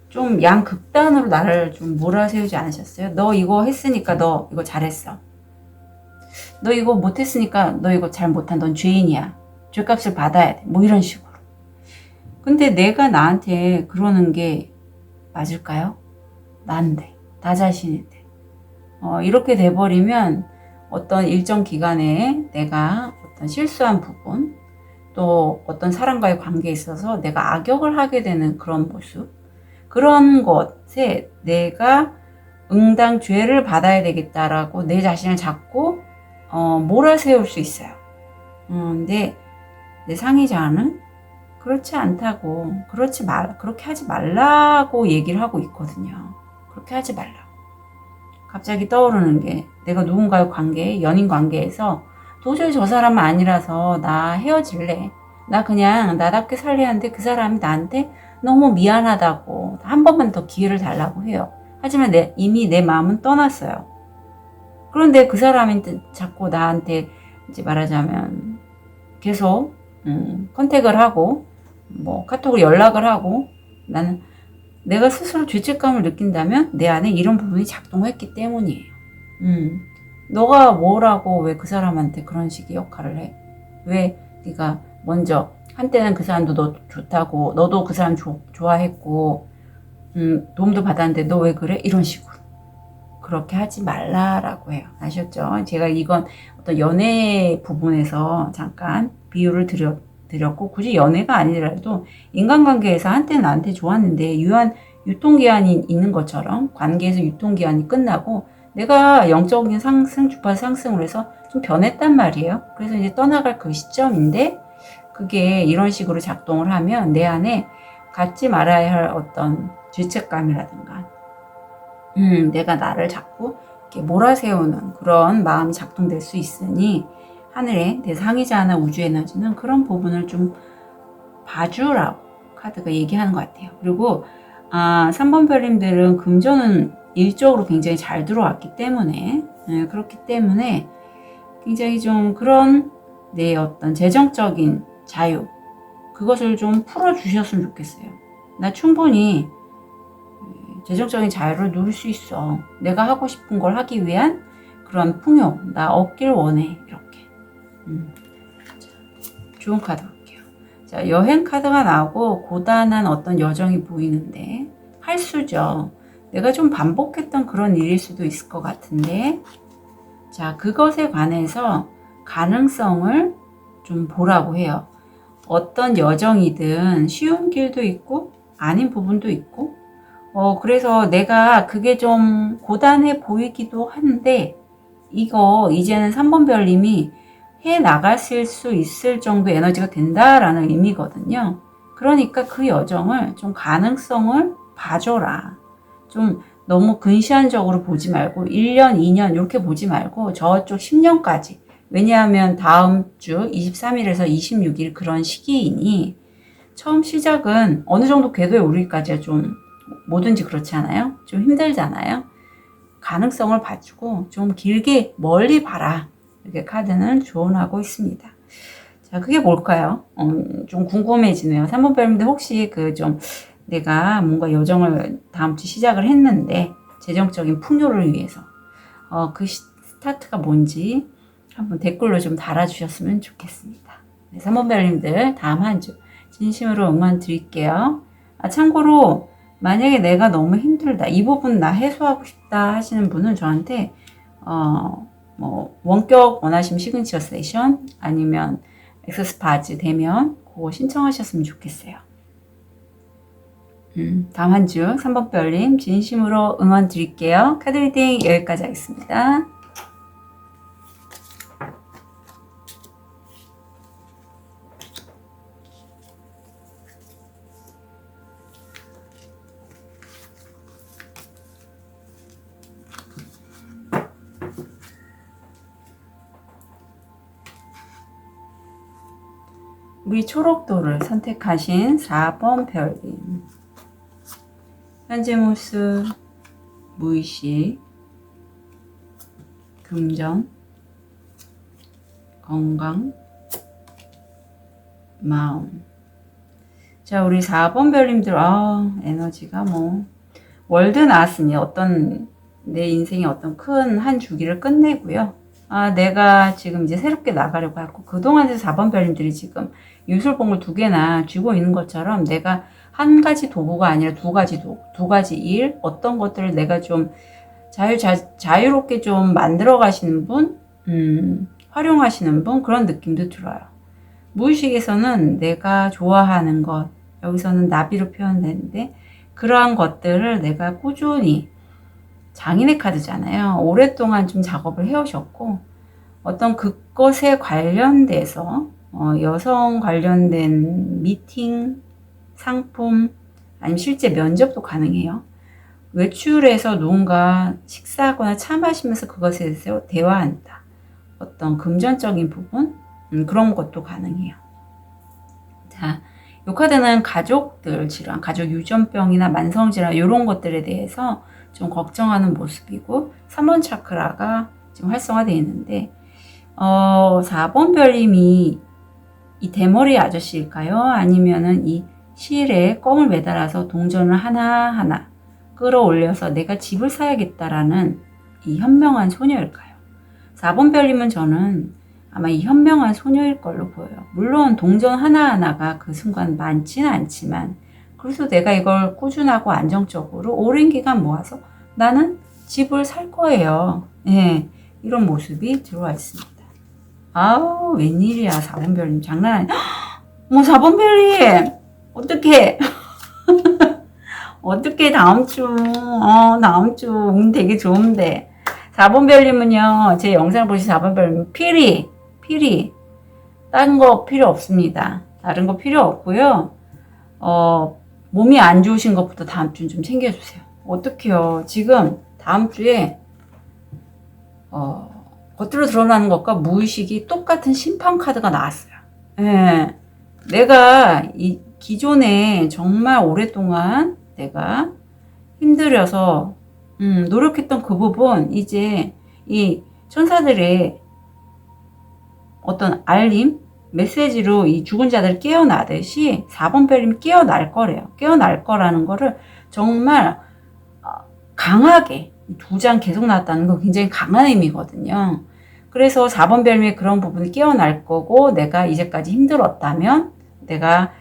좀 양극단으로 나를 좀 몰아세우지 않으셨어요? 너 이거 했으니까 너 이거 잘했어. 너 이거 못했으니까 너 이거 잘 못한. 넌 죄인이야. 죄값을 받아야 돼. 뭐 이런 식으로. 근데 내가 나한테 그러는 게 맞을까요? 난데. 나 자신인데. 이렇게 돼버리면 어떤 일정 기간에 내가 어떤 실수한 부분, 또 어떤 사람과의 관계에 있어서 내가 악역을 하게 되는 그런 모습, 그런 것에 내가 응당 죄를 받아야 되겠다라고 내 자신을 자꾸 몰아세울 수 있어요. 근데 내 상의자는 그렇지 않다고, 그렇게 하지 말라고 얘기를 하고 있거든요. 그렇게 하지 말라고. 갑자기 떠오르는 게 내가 누군가의 관계, 연인 관계에서 도저히 저 사람은 아니라서 나 헤어질래. 나 그냥 나답게 살래야 하는데 그 사람이 나한테 너무 미안하다고 한 번만 더 기회를 달라고 해요. 하지만 이미 내 마음은 떠났어요. 그런데 그 사람이 자꾸 나한테 이제 말하자면 계속 컨택을 하고 뭐 카톡으로 연락을 하고 나는 내가 스스로 죄책감을 느낀다면 내 안에 이런 부분이 작동했기 때문이에요. 너가 뭐라고 왜 그 사람한테 그런 식의 역할을 해? 왜 네가 먼저 한때는 그 사람도 너 좋다고 너도 그 사람 좋아했고 도움도 받았는데 너 왜 그래? 이런 식으로 그렇게 하지 말라라고 해요. 아셨죠? 제가 이건 어떤 연애 부분에서 잠깐 비유를 드렸고 굳이 연애가 아니더라도 인간관계에서 한때는 나한테 좋았는데 유통기한이 있는 것처럼 관계에서 유통기한이 끝나고 내가 영적인 상승, 주파수 상승을 해서 좀 변했단 말이에요. 그래서 이제 떠나갈 그 시점인데 그게 이런 식으로 작동을 하면 내 안에 갖지 말아야 할 어떤 죄책감이라든가 내가 나를 자꾸 이렇게 몰아세우는 그런 마음이 작동될 수 있으니 하늘의 내 상위자나 우주 에너지는 그런 부분을 좀 봐주라고 카드가 얘기하는 것 같아요. 그리고 3번 별님들은 금전은 일적으로 굉장히 잘 들어왔기 때문에 그렇기 때문에 굉장히 좀 그런 내 어떤 재정적인 자유 그것을 좀 풀어주셨으면 좋겠어요. 나 충분히 재정적인 자유를 누릴 수 있어. 내가 하고 싶은 걸 하기 위한 그런 풍요 나 얻길 원해. 이렇게 자, 좋은 카드 볼게요. 자, 여행 카드가 나오고 고단한 어떤 여정이 보이는데 할수죠. 내가 좀 반복했던 그런 일일 수도 있을 것 같은데 자, 그것에 관해서 가능성을 좀 보라고 해요. 어떤 여정이든 쉬운 길도 있고 아닌 부분도 있고 그래서 내가 그게 좀 고단해 보이기도 한데 이거 이제는 3번 별님이 해 나갔을 수 있을 정도의 에너지가 된다라는 의미거든요. 그러니까 그 여정을 좀 가능성을 봐줘라. 좀 너무 근시안적으로 보지 말고 1년, 2년 이렇게 보지 말고 저쪽 10년까지 왜냐하면 다음 주 23일에서 26일 그런 시기이니 처음 시작은 어느 정도 궤도에 오르기까지가 좀 뭐든지 그렇지 않아요? 좀 힘들잖아요? 가능성을 봐주고 좀 길게 멀리 봐라. 이렇게 카드는 조언하고 있습니다. 자, 그게 뭘까요? 좀 궁금해지네요. 3번 별님들 혹시 좀 내가 뭔가 여정을 다음 주 시작을 했는데 재정적인 풍요를 위해서 그 스타트가 뭔지 한번 댓글로 좀 달아주셨으면 좋겠습니다. 네, 3번 별님들 다음 한 주 진심으로 응원 드릴게요. 참고로 만약에 내가 너무 힘들다 이 부분 나 해소하고 싶다 하시는 분은 저한테 뭐 원격 원하시면 시그니처 세션 아니면 엑스스파즈 되면 그거 신청하셨으면 좋겠어요. 다음 한 주 3번 별님 진심으로 응원 드릴게요. 카드 리딩 여기까지 하겠습니다. 우리 초록도를 선택하신 4번 별님 현재 모습, 무의식, 금전, 건강, 마음. 자, 우리 4번 별님들 에너지가 월드 나왔으니 어떤 내 인생의 어떤 큰 한 주기를 끝내고요. 내가 지금 이제 새롭게 나가려고 하고 그동안에 4번 별님들이 지금 유술봉을 2개나 쥐고 있는 것처럼 내가 한 가지 도구가 아니라 두 가지 일, 어떤 것들을 내가 좀 자유롭게 좀 만들어 가시는 분, 활용하시는 분, 그런 느낌도 들어요. 무의식에서는 내가 좋아하는 것, 여기서는 나비로 표현되는데, 그러한 것들을 내가 꾸준히, 장인의 카드잖아요. 오랫동안 좀 작업을 해오셨고, 어떤 그것에 관련돼서, 여성 관련된 미팅, 상품, 아니면 실제 면접도 가능해요. 외출해서 누군가 식사하거나 차 마시면서 그것에 대해서 대화한다. 어떤 금전적인 부분? 그런 것도 가능해요. 자, 이 카드는 가족들 질환, 가족 유전병이나 만성질환 이런 것들에 대해서 좀 걱정하는 모습이고 3번 차크라가 지금 활성화되어 있는데 4번 별님이 이 대머리 아저씨일까요? 아니면은 이 실에 껌을 매달아서 동전을 하나하나 끌어올려서 내가 집을 사야겠다라는 이 현명한 소녀일까요? 4번 별님은 저는 아마 이 현명한 소녀일 걸로 보여요. 물론 동전 하나하나가 그 순간 많지는 않지만 그래서 내가 이걸 꾸준하고 안정적으로 오랜 기간 모아서 나는 집을 살 거예요. 예, 이런 모습이 들어와 있습니다. 아우 웬일이야 4번 별님 장난 아니야. 뭐 4번 별님 어떡해 어떻게 다음 주 운 되게 좋은데 4번 별님은요 제 영상을 보신 4번 별님 피리 다른 거 필요 없습니다. 다른 거 필요 없고요. 몸이 안 좋으신 것부터 다음 주는 좀 챙겨주세요. 어떡해요 지금 다음 주에 겉으로 드러나는 것과 무의식이 똑같은 심판 카드가 나왔어요. 예. 내가 이 기존에 정말 오랫동안 내가 힘들여서 노력했던 그 부분 이제 이 천사들의 어떤 알림 메시지로 이 죽은 자들이 깨어나듯이 4번 별님이 깨어날 거래요. 깨어날 거라는 거를 정말 강하게 2장 계속 나왔다는 건 굉장히 강한 의미거든요. 그래서 4번 별님의 그런 부분이 깨어날 거고 내가 이제까지 힘들었다면 내가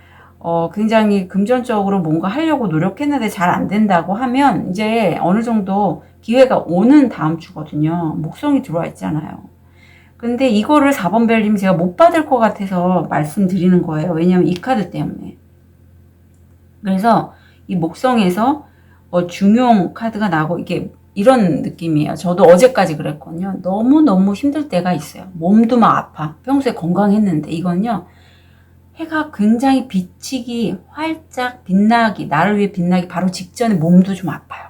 굉장히 금전적으로 뭔가 하려고 노력했는데 잘 안 된다고 하면 이제 어느 정도 기회가 오는 다음 주거든요. 목성이 들어와 있잖아요. 근데 이거를 4번 별님 제가 못 받을 것 같아서 말씀드리는 거예요. 왜냐면 이 카드 때문에. 그래서 이 목성에서 중용 카드가 나고 이게 이런 느낌이에요. 저도 어제까지 그랬거든요. 너무너무 힘들 때가 있어요. 몸도 막 아파. 평소에 건강했는데 이건요. 해가 굉장히 비치기 활짝 빛나기 나를 위해 빛나기 바로 직전에 몸도 좀 아파요.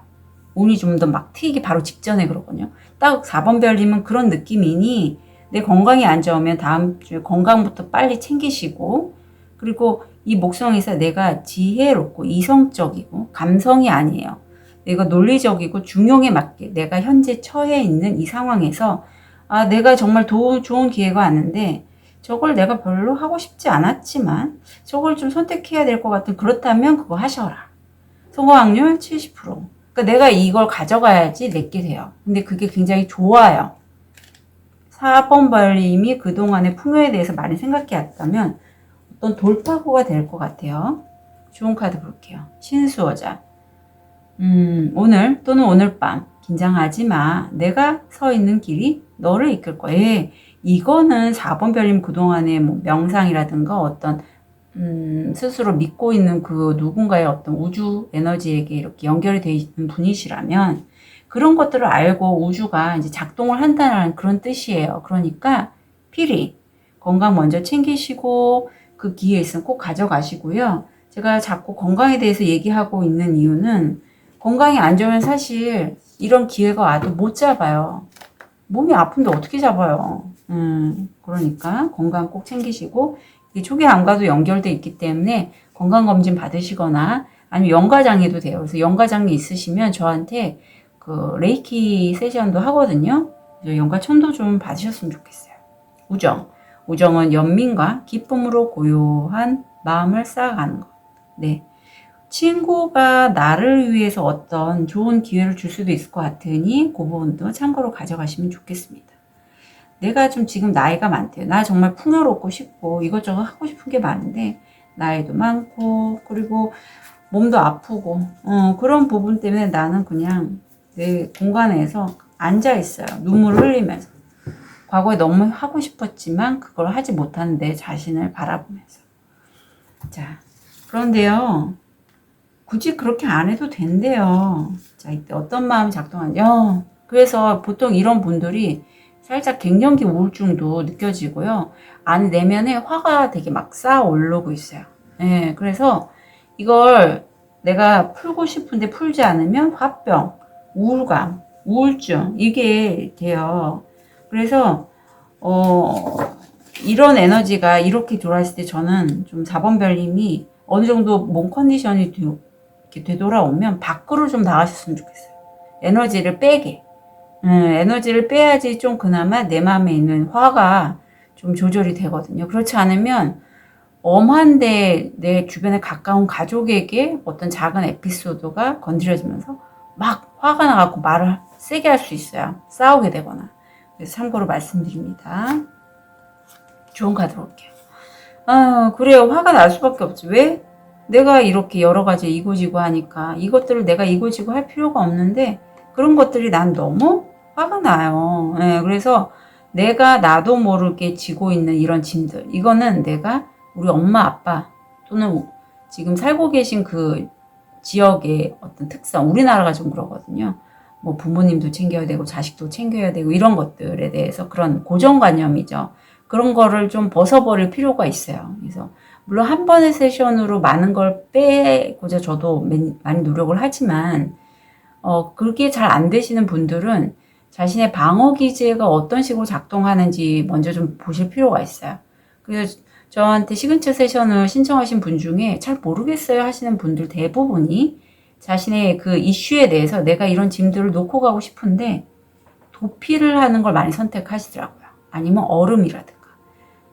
운이 좀 더 막 튀기 바로 직전에 그러거든요. 딱 4번 별님은 그런 느낌이니 내 건강이 안 좋으면 다음 주에 건강부터 빨리 챙기시고 그리고 이 목성에서 내가 지혜롭고 이성적이고 감성이 아니에요. 내가 논리적이고 중용에 맞게 내가 현재 처해 있는 이 상황에서 내가 정말 좋은 기회가 왔는데 저걸 내가 별로 하고 싶지 않았지만 저걸 좀 선택해야 될 것 같은 그렇다면 그거 하셔라. 성공 확률 70%. 그러니까 내가 이걸 가져가야지 내게 돼요. 근데 그게 굉장히 좋아요. 4번 별님이 그동안의 풍요에 대해서 많이 생각해 왔다면 어떤 돌파구가 될 것 같아요. 좋은 카드 볼게요. 신수호자. 오늘 또는 오늘 밤 긴장하지 마. 내가 서 있는 길이 너를 이끌 거야. 이거는 4번 별님 그동안의 뭐 명상이라든가 어떤 스스로 믿고 있는 그 누군가의 어떤 우주 에너지에게 이렇게 연결이 되어 있는 분이시라면 그런 것들을 알고 우주가 이제 작동을 한다는 그런 뜻이에요. 그러니까 필히 건강 먼저 챙기시고 그 기회 있으면 꼭 가져가시고요. 제가 자꾸 건강에 대해서 얘기하고 있는 이유는 건강이 안 좋으면 사실 이런 기회가 와도 못 잡아요. 몸이 아픈데 어떻게 잡아요. 그러니까 건강 꼭 챙기시고 초기 암과도 연결돼 있기 때문에 건강검진 받으시거나 아니면 연가장애도 돼요. 그래서 연가장애 있으시면 저한테 그 레이키 세션도 하거든요. 연가천도 좀 받으셨으면 좋겠어요. 우정은 연민과 기쁨으로 고요한 마음을 쌓아가는 것. 네. 친구가 나를 위해서 어떤 좋은 기회를 줄 수도 있을 것 같으니 그 부분도 참고로 가져가시면 좋겠습니다. 내가 좀 지금 나이가 많대요. 나 정말 풍요롭고 싶고 이것저것 하고 싶은 게 많은데 나이도 많고 그리고 몸도 아프고 그런 부분 때문에 나는 그냥 내 공간에서 앉아 있어요. 눈물을 흘리면서. 과거에 너무 하고 싶었지만 그걸 하지 못한 내 자신을 바라보면서. 자, 그런데요. 굳이 그렇게 안 해도 된대요. 자, 이때 어떤 마음이 작동하냐. 그래서 보통 이런 분들이 살짝 갱년기 우울증도 느껴지고요. 안 내면에 화가 되게 막 쌓아 오르고 있어요. 예, 그래서 이걸 내가 풀고 싶은데 풀지 않으면 화병, 우울감, 우울증 이게 돼요. 그래서 이런 에너지가 이렇게 돌아있을 때 저는 좀 4번 별님이 어느 정도 몸 컨디션이 이렇게 되돌아오면 밖으로 좀 나가셨으면 좋겠어요. 에너지를 빼게. 에너지를 빼야지 좀 그나마 내 마음에 있는 화가 좀 조절이 되거든요. 그렇지 않으면 엄한데 내 주변에 가까운 가족에게 어떤 작은 에피소드가 건드려지면서 막 화가 나갖고 말을 세게 할 수 있어요. 싸우게 되거나. 그래서 참고로 말씀드립니다. 좋은 카드 볼게요. 그래요. 화가 날 수밖에 없지. 왜? 내가 이렇게 여러 가지 이고지고 하니까 이것들을 내가 이고지고 할 필요가 없는데 그런 것들이 난 너무 화가 나요. 네, 그래서 내가 나도 모르게 지고 있는 이런 짐들. 이거는 내가 우리 엄마, 아빠 또는 지금 살고 계신 그 지역의 어떤 특성, 우리나라가 좀 그러거든요. 뭐 부모님도 챙겨야 되고 자식도 챙겨야 되고 이런 것들에 대해서 그런 고정관념이죠. 그런 거를 좀 벗어버릴 필요가 있어요. 그래서 물론 한 번의 세션으로 많은 걸 빼고자 저도 많이 노력을 하지만 그게 잘 안 되시는 분들은 자신의 방어 기제가 어떤 식으로 작동하는지 먼저 좀 보실 필요가 있어요. 그래서 저한테 시그니처 세션을 신청하신 분 중에 잘 모르겠어요 하시는 분들 대부분이 자신의 그 이슈에 대해서 내가 이런 짐들을 놓고 가고 싶은데 도피를 하는 걸 많이 선택하시더라고요. 아니면 얼음이라든가.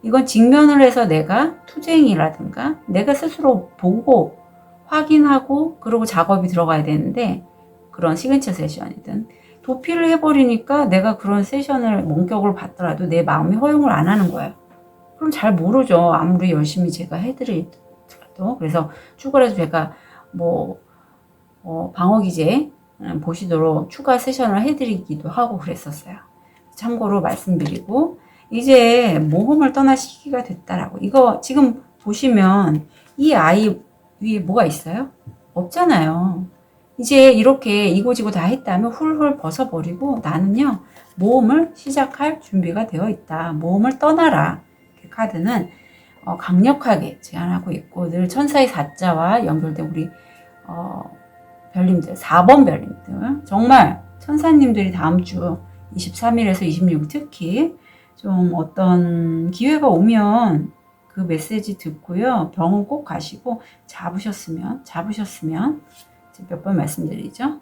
이건 직면을 해서 내가 투쟁이라든가 내가 스스로 보고 확인하고 그러고 작업이 들어가야 되는데 그런 시그니처 세션이든 도피를 해버리니까 내가 그런 세션을 원격으로 받더라도 내 마음이 허용을 안 하는 거예요. 그럼 잘 모르죠. 아무리 열심히 제가 해드리더라도. 그래서 추가로 제가 방어기제 보시도록 추가 세션을 해드리기도 하고 그랬었어요. 참고로 말씀드리고 이제 모험을 떠날 시기가 됐다라고. 이거 지금 보시면 이 아이 위에 뭐가 있어요? 없잖아요. 이제 이렇게 이고지고 다 했다면 훌훌 벗어버리고 나는요 모험을 시작할 준비가 되어 있다. 모험을 떠나라. 카드는 강력하게 제안하고 있고 늘 천사의 4자와 연결된 우리 별님들 4번 별님들 정말 천사님들이 다음 주 23일에서 26일 특히 좀 어떤 기회가 오면 그 메시지 듣고요 병원 꼭 가시고 잡으셨으면 몇 번 말씀드리죠.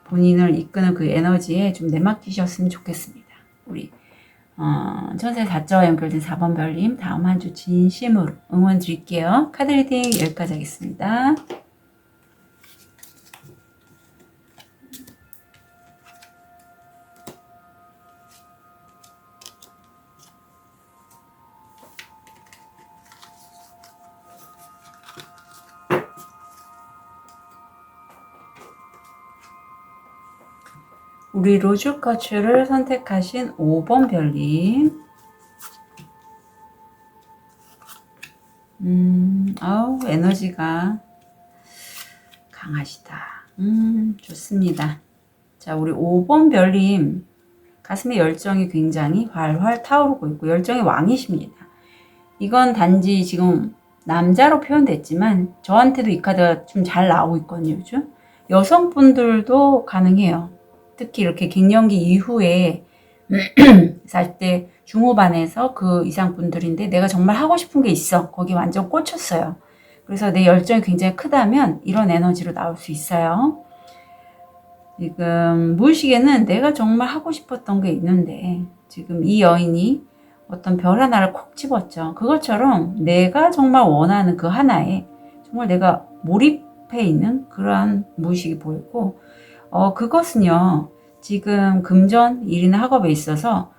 본인을 이끄는 그 에너지에 좀 내맡기셨으면 좋겠습니다. 우리 천사의 4자와 연결된 4번 별님 다음 한 주 진심으로 응원 드릴게요. 카드 리딩 여기까지 하겠습니다. 우리 로즈커츠를 선택하신 5번 별님. 에너지가 강하시다. 좋습니다. 자, 우리 5번 별님. 가슴의 열정이 굉장히 활활 타오르고 있고, 열정의 왕이십니다. 이건 단지 지금 남자로 표현됐지만, 저한테도 이 카드가 좀 잘 나오고 있거든요, 요즘. 여성분들도 가능해요. 특히 이렇게 갱년기 이후에 40대 중후반에서 그 이상 분들인데 내가 정말 하고 싶은 게 있어. 거기 완전 꽂혔어요. 그래서 내 열정이 굉장히 크다면 이런 에너지로 나올 수 있어요. 지금 무의식에는 내가 정말 하고 싶었던 게 있는데 지금 이 여인이 어떤 별 하나를 콕 집었죠. 그것처럼 내가 정말 원하는 그 하나에 정말 내가 몰입해 있는 그러한 무의식이 보이고 그것은요, 지금 금전, 일이나 학업에 있어서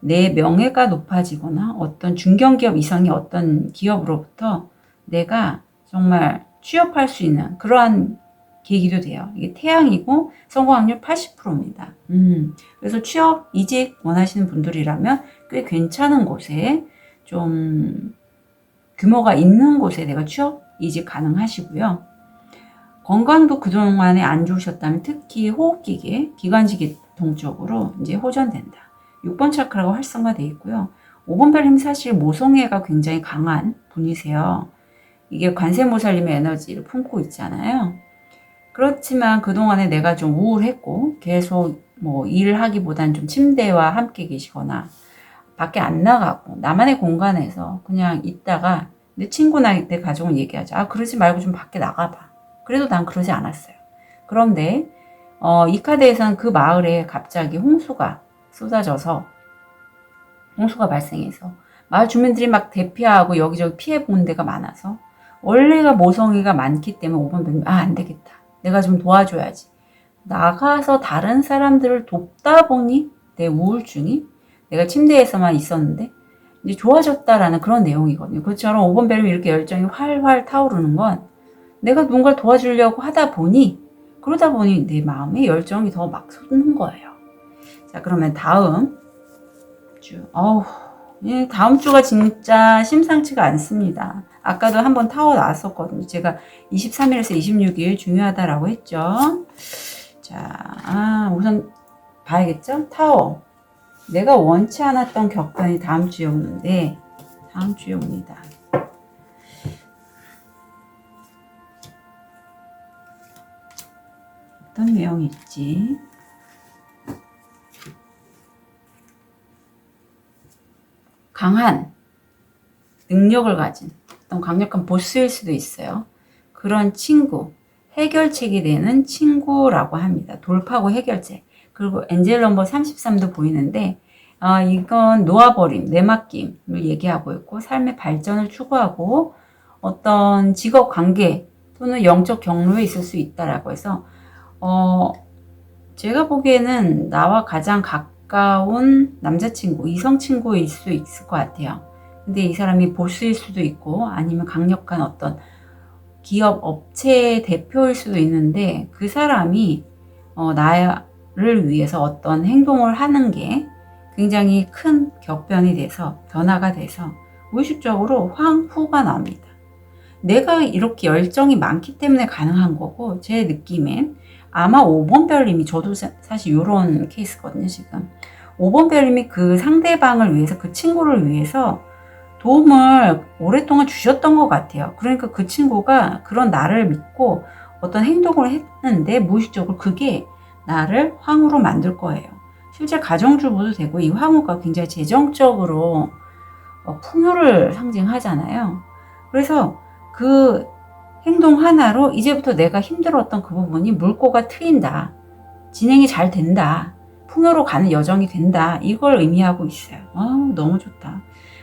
내 명예가 높아지거나 어떤 중견기업 이상의 어떤 기업으로부터 내가 정말 취업할 수 있는 그러한 계기도 돼요. 이게 태양이고 성공 확률 80%입니다. 그래서 취업, 이직 원하시는 분들이라면 꽤 괜찮은 곳에 좀 규모가 있는 곳에 내가 취업, 이직 가능하시고요. 건강도 그동안에 안 좋으셨다면 특히 호흡기계, 기관지계통 쪽으로 이제 호전된다. 6번 차크라가 활성화되어 있고요. 5번 별님 사실 모성애가 굉장히 강한 분이세요. 이게 관세모살림의 에너지를 품고 있잖아요. 그렇지만 그동안에 내가 좀 우울했고 계속 뭐 일을 하기보단 좀 침대와 함께 계시거나 밖에 안 나가고 나만의 공간에서 그냥 있다가 내 친구나 내 가족은 얘기하죠. 아, 그러지 말고 좀 밖에 나가봐. 그래도 난 그러지 않았어요. 그런데 이 카드에서는 그 마을에 갑자기 홍수가 쏟아져서 홍수가 발생해서 마을 주민들이 막 대피하고 여기저기 피해 본 데가 많아서 원래가 모성애가 많기 때문에 5번 뱀이 안 되겠다. 내가 좀 도와줘야지. 나가서 다른 사람들을 돕다 보니 내 우울증이 내가 침대에서만 있었는데 이제 좋아졌다라는 그런 내용이거든요. 그처럼 5번 뱀이 이렇게 열정이 활활 타오르는 건 내가 누군가를 도와주려고 하다 보니 그러다 보니 내 마음에 열정이 더 막 솟는 거예요. 자, 그러면 다음 주. 다음 주가 진짜 심상치가 않습니다. 아까도 한번 타워 나왔었거든요. 제가 23일에서 26일 중요하다라고 했죠. 자, 우선 봐야겠죠? 타워. 내가 원치 않았던 격변이 다음 주에 오는데, 다음 주에 옵니다. 어떤 내용일지. 강한 능력을 가진 어떤 강력한 보스일 수도 있어요. 그런 친구, 해결책이 되는 친구라고 합니다. 돌파구 해결책. 그리고 엔젤 넘버 33도 보이는데 이건 놓아버림, 내맡김을 얘기하고 있고 삶의 발전을 추구하고 어떤 직업 관계 또는 영적 경로에 있을 수 있다라고 해서 제가 보기에는 나와 가장 가까운 남자친구, 이성친구일 수 있을 것 같아요. 근데 이 사람이 보스일 수도 있고 아니면 강력한 어떤 기업 업체 대표일 수도 있는데 그 사람이 나를 위해서 어떤 행동을 하는 게 굉장히 큰 격변이 돼서 변화가 돼서 무의식적으로 황후가 나옵니다. 내가 이렇게 열정이 많기 때문에 가능한 거고 제 느낌엔 아마 5번 별님이 저도 사실 이런 케이스거든요. 지금 5번 별님이 그 상대방을 위해서 그 친구를 위해서 도움을 오랫동안 주셨던 것 같아요. 그러니까 그 친구가 그런 나를 믿고 어떤 행동을 했는데 무의식적으로 그게 나를 황후로 만들 거예요. 실제 가정주부도 되고 이 황후가 굉장히 재정적으로 풍요를 상징하잖아요. 그래서 그 행동 하나로 이제부터 내가 힘들었던 그 부분이 물꼬가 트인다. 진행이 잘 된다. 풍요로 가는 여정이 된다. 이걸 의미하고 있어요. 너무 좋다.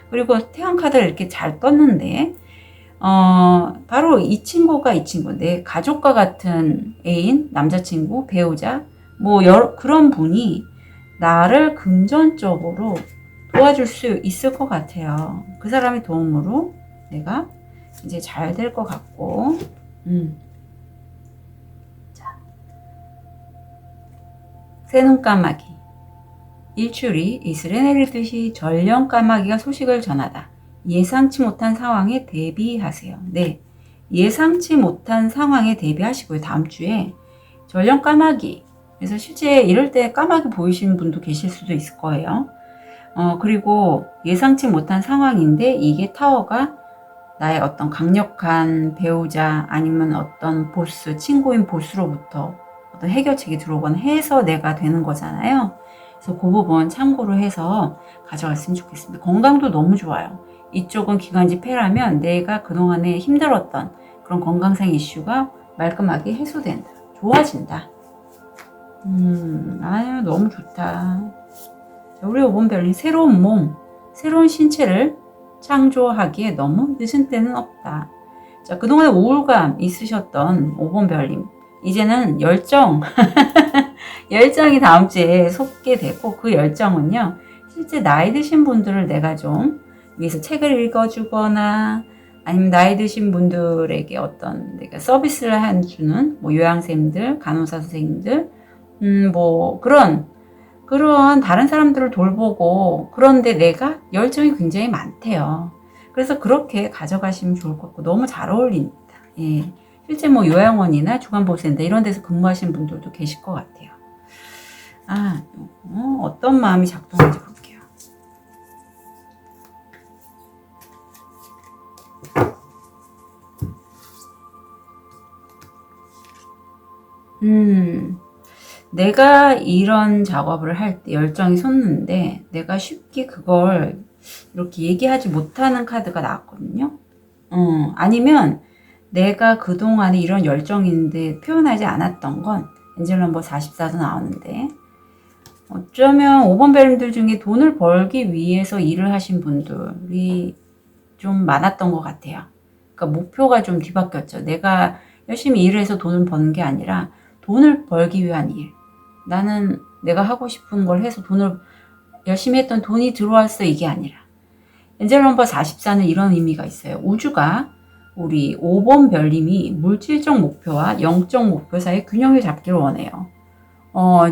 그리고 태양 카드를 이렇게 잘 떴는데 바로 이 친구가 이 친구, 내 가족과 같은 애인, 남자친구, 배우자 뭐 그런 분이 나를 금전적으로 도와줄 수 있을 것 같아요. 그 사람의 도움으로 내가 이제 잘 될 것 같고 자, 새눈 까마귀 일출이 이슬에 내리듯이 전령 까마귀가 소식을 전하다. 예상치 못한 상황에 대비하세요. 네, 예상치 못한 상황에 대비하시고요. 다음 주에 전령 까마귀. 그래서 실제 이럴 때 까마귀 보이시는 분도 계실 수도 있을 거예요. 그리고 예상치 못한 상황인데 이게 타워가 나의 어떤 강력한 배우자 아니면 어떤 보스, 친구인 보스로부터 어떤 해결책이 들어오거나 해서 내가 되는 거잖아요. 그래서 그 부분 참고로 해서 가져갔으면 좋겠습니다. 건강도 너무 좋아요. 이쪽은 기관지 폐라면 내가 그동안에 힘들었던 그런 건강상 이슈가 말끔하게 해소된다. 좋아진다. 아유, 너무 좋다. 우리 5번 별님, 새로운 몸, 새로운 신체를 창조하기에 너무 늦은 때는 없다. 자, 그동안에 우울감 있으셨던 5번 별님, 이제는 열정이 다음 주에 솟게 되고 그 열정은요, 실제 나이 드신 분들을 내가 좀 위해서 책을 읽어주거나 아니면 나이 드신 분들에게 어떤 내가 서비스를 해주는 뭐 요양쌤들, 간호사 선생님들, 뭐 그런 다른 사람들을 돌보고 그런데 내가 열정이 굉장히 많대요. 그래서 그렇게 가져가시면 좋을 것 같고 너무 잘 어울립니다. 예. 실제 뭐 요양원이나 주간보호센터 이런 데서 근무하시는 분들도 계실 것 같아요. 어떤 마음이 작동하는지 볼게요. 내가 이런 작업을 할 때 열정이 솟는데 내가 쉽게 그걸 이렇게 얘기하지 못하는 카드가 나왔거든요. 아니면 내가 그동안에 이런 열정인데 표현하지 않았던 건 엔젤 넘버 44도 나오는데 어쩌면 5번 벨님들 중에 돈을 벌기 위해서 일을 하신 분들이 좀 많았던 것 같아요. 그러니까 목표가 좀 뒤바뀌었죠. 내가 열심히 일을 해서 돈을 버는 게 아니라 돈을 벌기 위한 일. 나는 내가 하고 싶은 걸 해서 돈을 열심히 했던 돈이 들어왔어 이게 아니라 엔젤 넘버 44는 이런 의미가 있어요. 우주가 우리 5번 별님이 물질적 목표와 영적 목표 사이의 균형을 잡기를 원해요.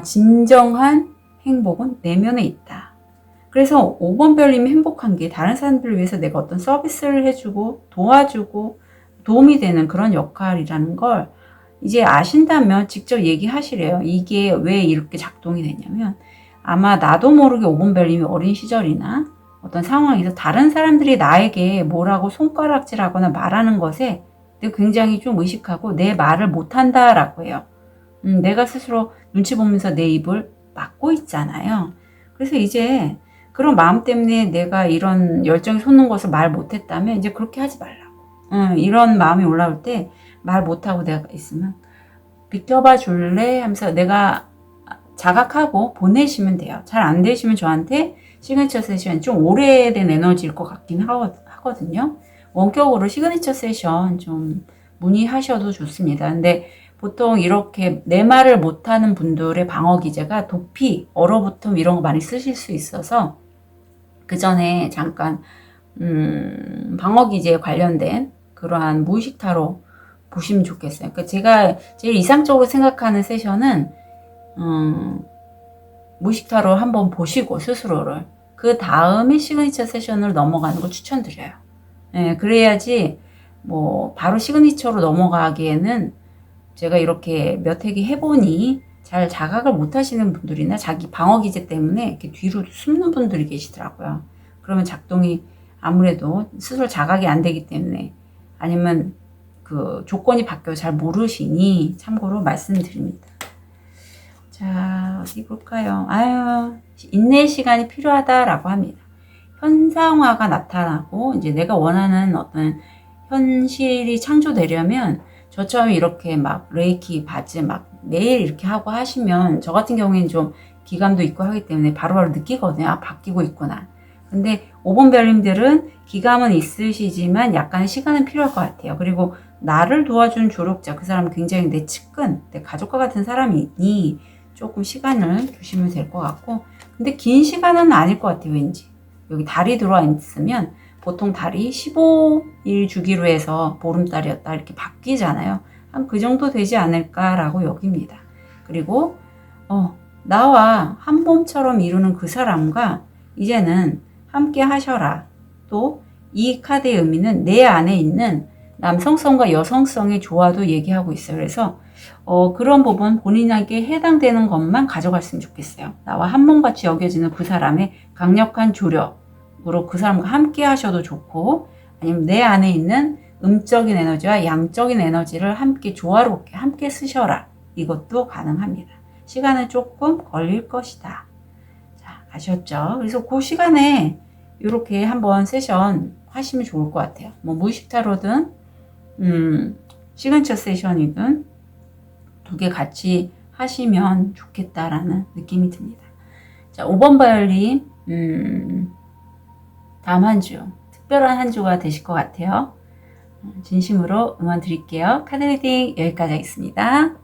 진정한 행복은 내면에 있다. 그래서 5번 별님이 행복한 게 다른 사람들을 위해서 내가 어떤 서비스를 해주고 도와주고 도움이 되는 그런 역할이라는 걸 이제 아신다면 직접 얘기하시래요. 이게 왜 이렇게 작동이 되냐면 아마 나도 모르게 5번 별님이 어린 시절이나 어떤 상황에서 다른 사람들이 나에게 뭐라고 손가락질하거나 말하는 것에 굉장히 좀 의식하고 내 말을 못한다라고 해요. 내가 스스로 눈치 보면서 내 입을 막고 있잖아요. 그래서 이제 그런 마음 때문에 내가 이런 열정이 솟는 것을 말 못했다면 이제 그렇게 하지 말라고. 이런 마음이 올라올 때 말 못하고 내가 있으면 비켜봐 줄래? 하면서 내가 자각하고 보내시면 돼요. 잘 안 되시면 저한테 시그니처 세션 좀 오래된 에너지일 것 같긴 하거든요. 원격으로 시그니처 세션 좀 문의하셔도 좋습니다. 근데 보통 이렇게 내 말을 못하는 분들의 방어 기제가 도피, 얼어붙음 이런 거 많이 쓰실 수 있어서 그 전에 잠깐 방어 기제에 관련된 그러한 무의식 타로 보시면 좋겠어요. 그러니까 제가 제일 이상적으로 생각하는 세션은 무의식 타로 한번 보시고 스스로를 그 다음에 시그니처 세션을 넘어가는 걸 추천드려요. 네, 그래야지 뭐 바로 시그니처로 넘어가기에는 제가 이렇게 몇 회기 해보니 잘 자각을 못 하시는 분들이나 자기 방어 기제 때문에 이렇게 뒤로 숨는 분들이 계시더라고요. 그러면 작동이 아무래도 스스로 자각이 안 되기 때문에 아니면 그 조건이 바뀌어 잘 모르시니 참고로 말씀드립니다. 자, 어디 볼까요? 아유, 인내 시간이 필요하다라고 합니다. 현상화가 나타나고 이제 내가 원하는 어떤 현실이 창조되려면 저처럼 이렇게 막 레이키 바지 막 매일 이렇게 하고 하시면 저 같은 경우에는 좀 기감도 있고 하기 때문에 바로바로 느끼거든요. 아, 바뀌고 있구나. 근데 5번 별님들은 기감은 있으시지만 약간 시간은 필요할 것 같아요. 그리고 나를 도와준 조력자, 그 사람은 굉장히 내 측근, 내 가족과 같은 사람이니 조금 시간을 주시면 될 것 같고, 근데 긴 시간은 아닐 것 같아요. 왠지 여기 달이 들어와 있으면 보통 달이 15일 주기로 해서 보름달이었다 이렇게 바뀌잖아요. 한 그 정도 되지 않을까라고 여깁니다. 그리고 나와 한 몸처럼 이루는 그 사람과 이제는 함께 하셔라. 또 이 카드의 의미는 내 안에 있는 남성성과 여성성의 조화도 얘기하고 있어요. 그래서 그런 부분 본인에게 해당되는 것만 가져갔으면 좋겠어요. 나와 한 몸같이 여겨지는 그 사람의 강력한 조력으로 그 사람과 함께 하셔도 좋고, 아니면 내 안에 있는 음적인 에너지와 양적인 에너지를 함께 조화롭게 함께 쓰셔라. 이것도 가능합니다. 시간은 조금 걸릴 것이다. 자, 아셨죠? 그래서 그 시간에 이렇게 한번 세션 하시면 좋을 것 같아요. 뭐 무의식 타로든 시그니처 세션이든 두 개 같이 하시면 좋겠다라는 느낌이 듭니다. 자, 5번 바이올린 다음 한 주 특별한 한 주가 되실 것 같아요. 진심으로 응원 드릴게요. 카드 리딩 여기까지 하겠습니다.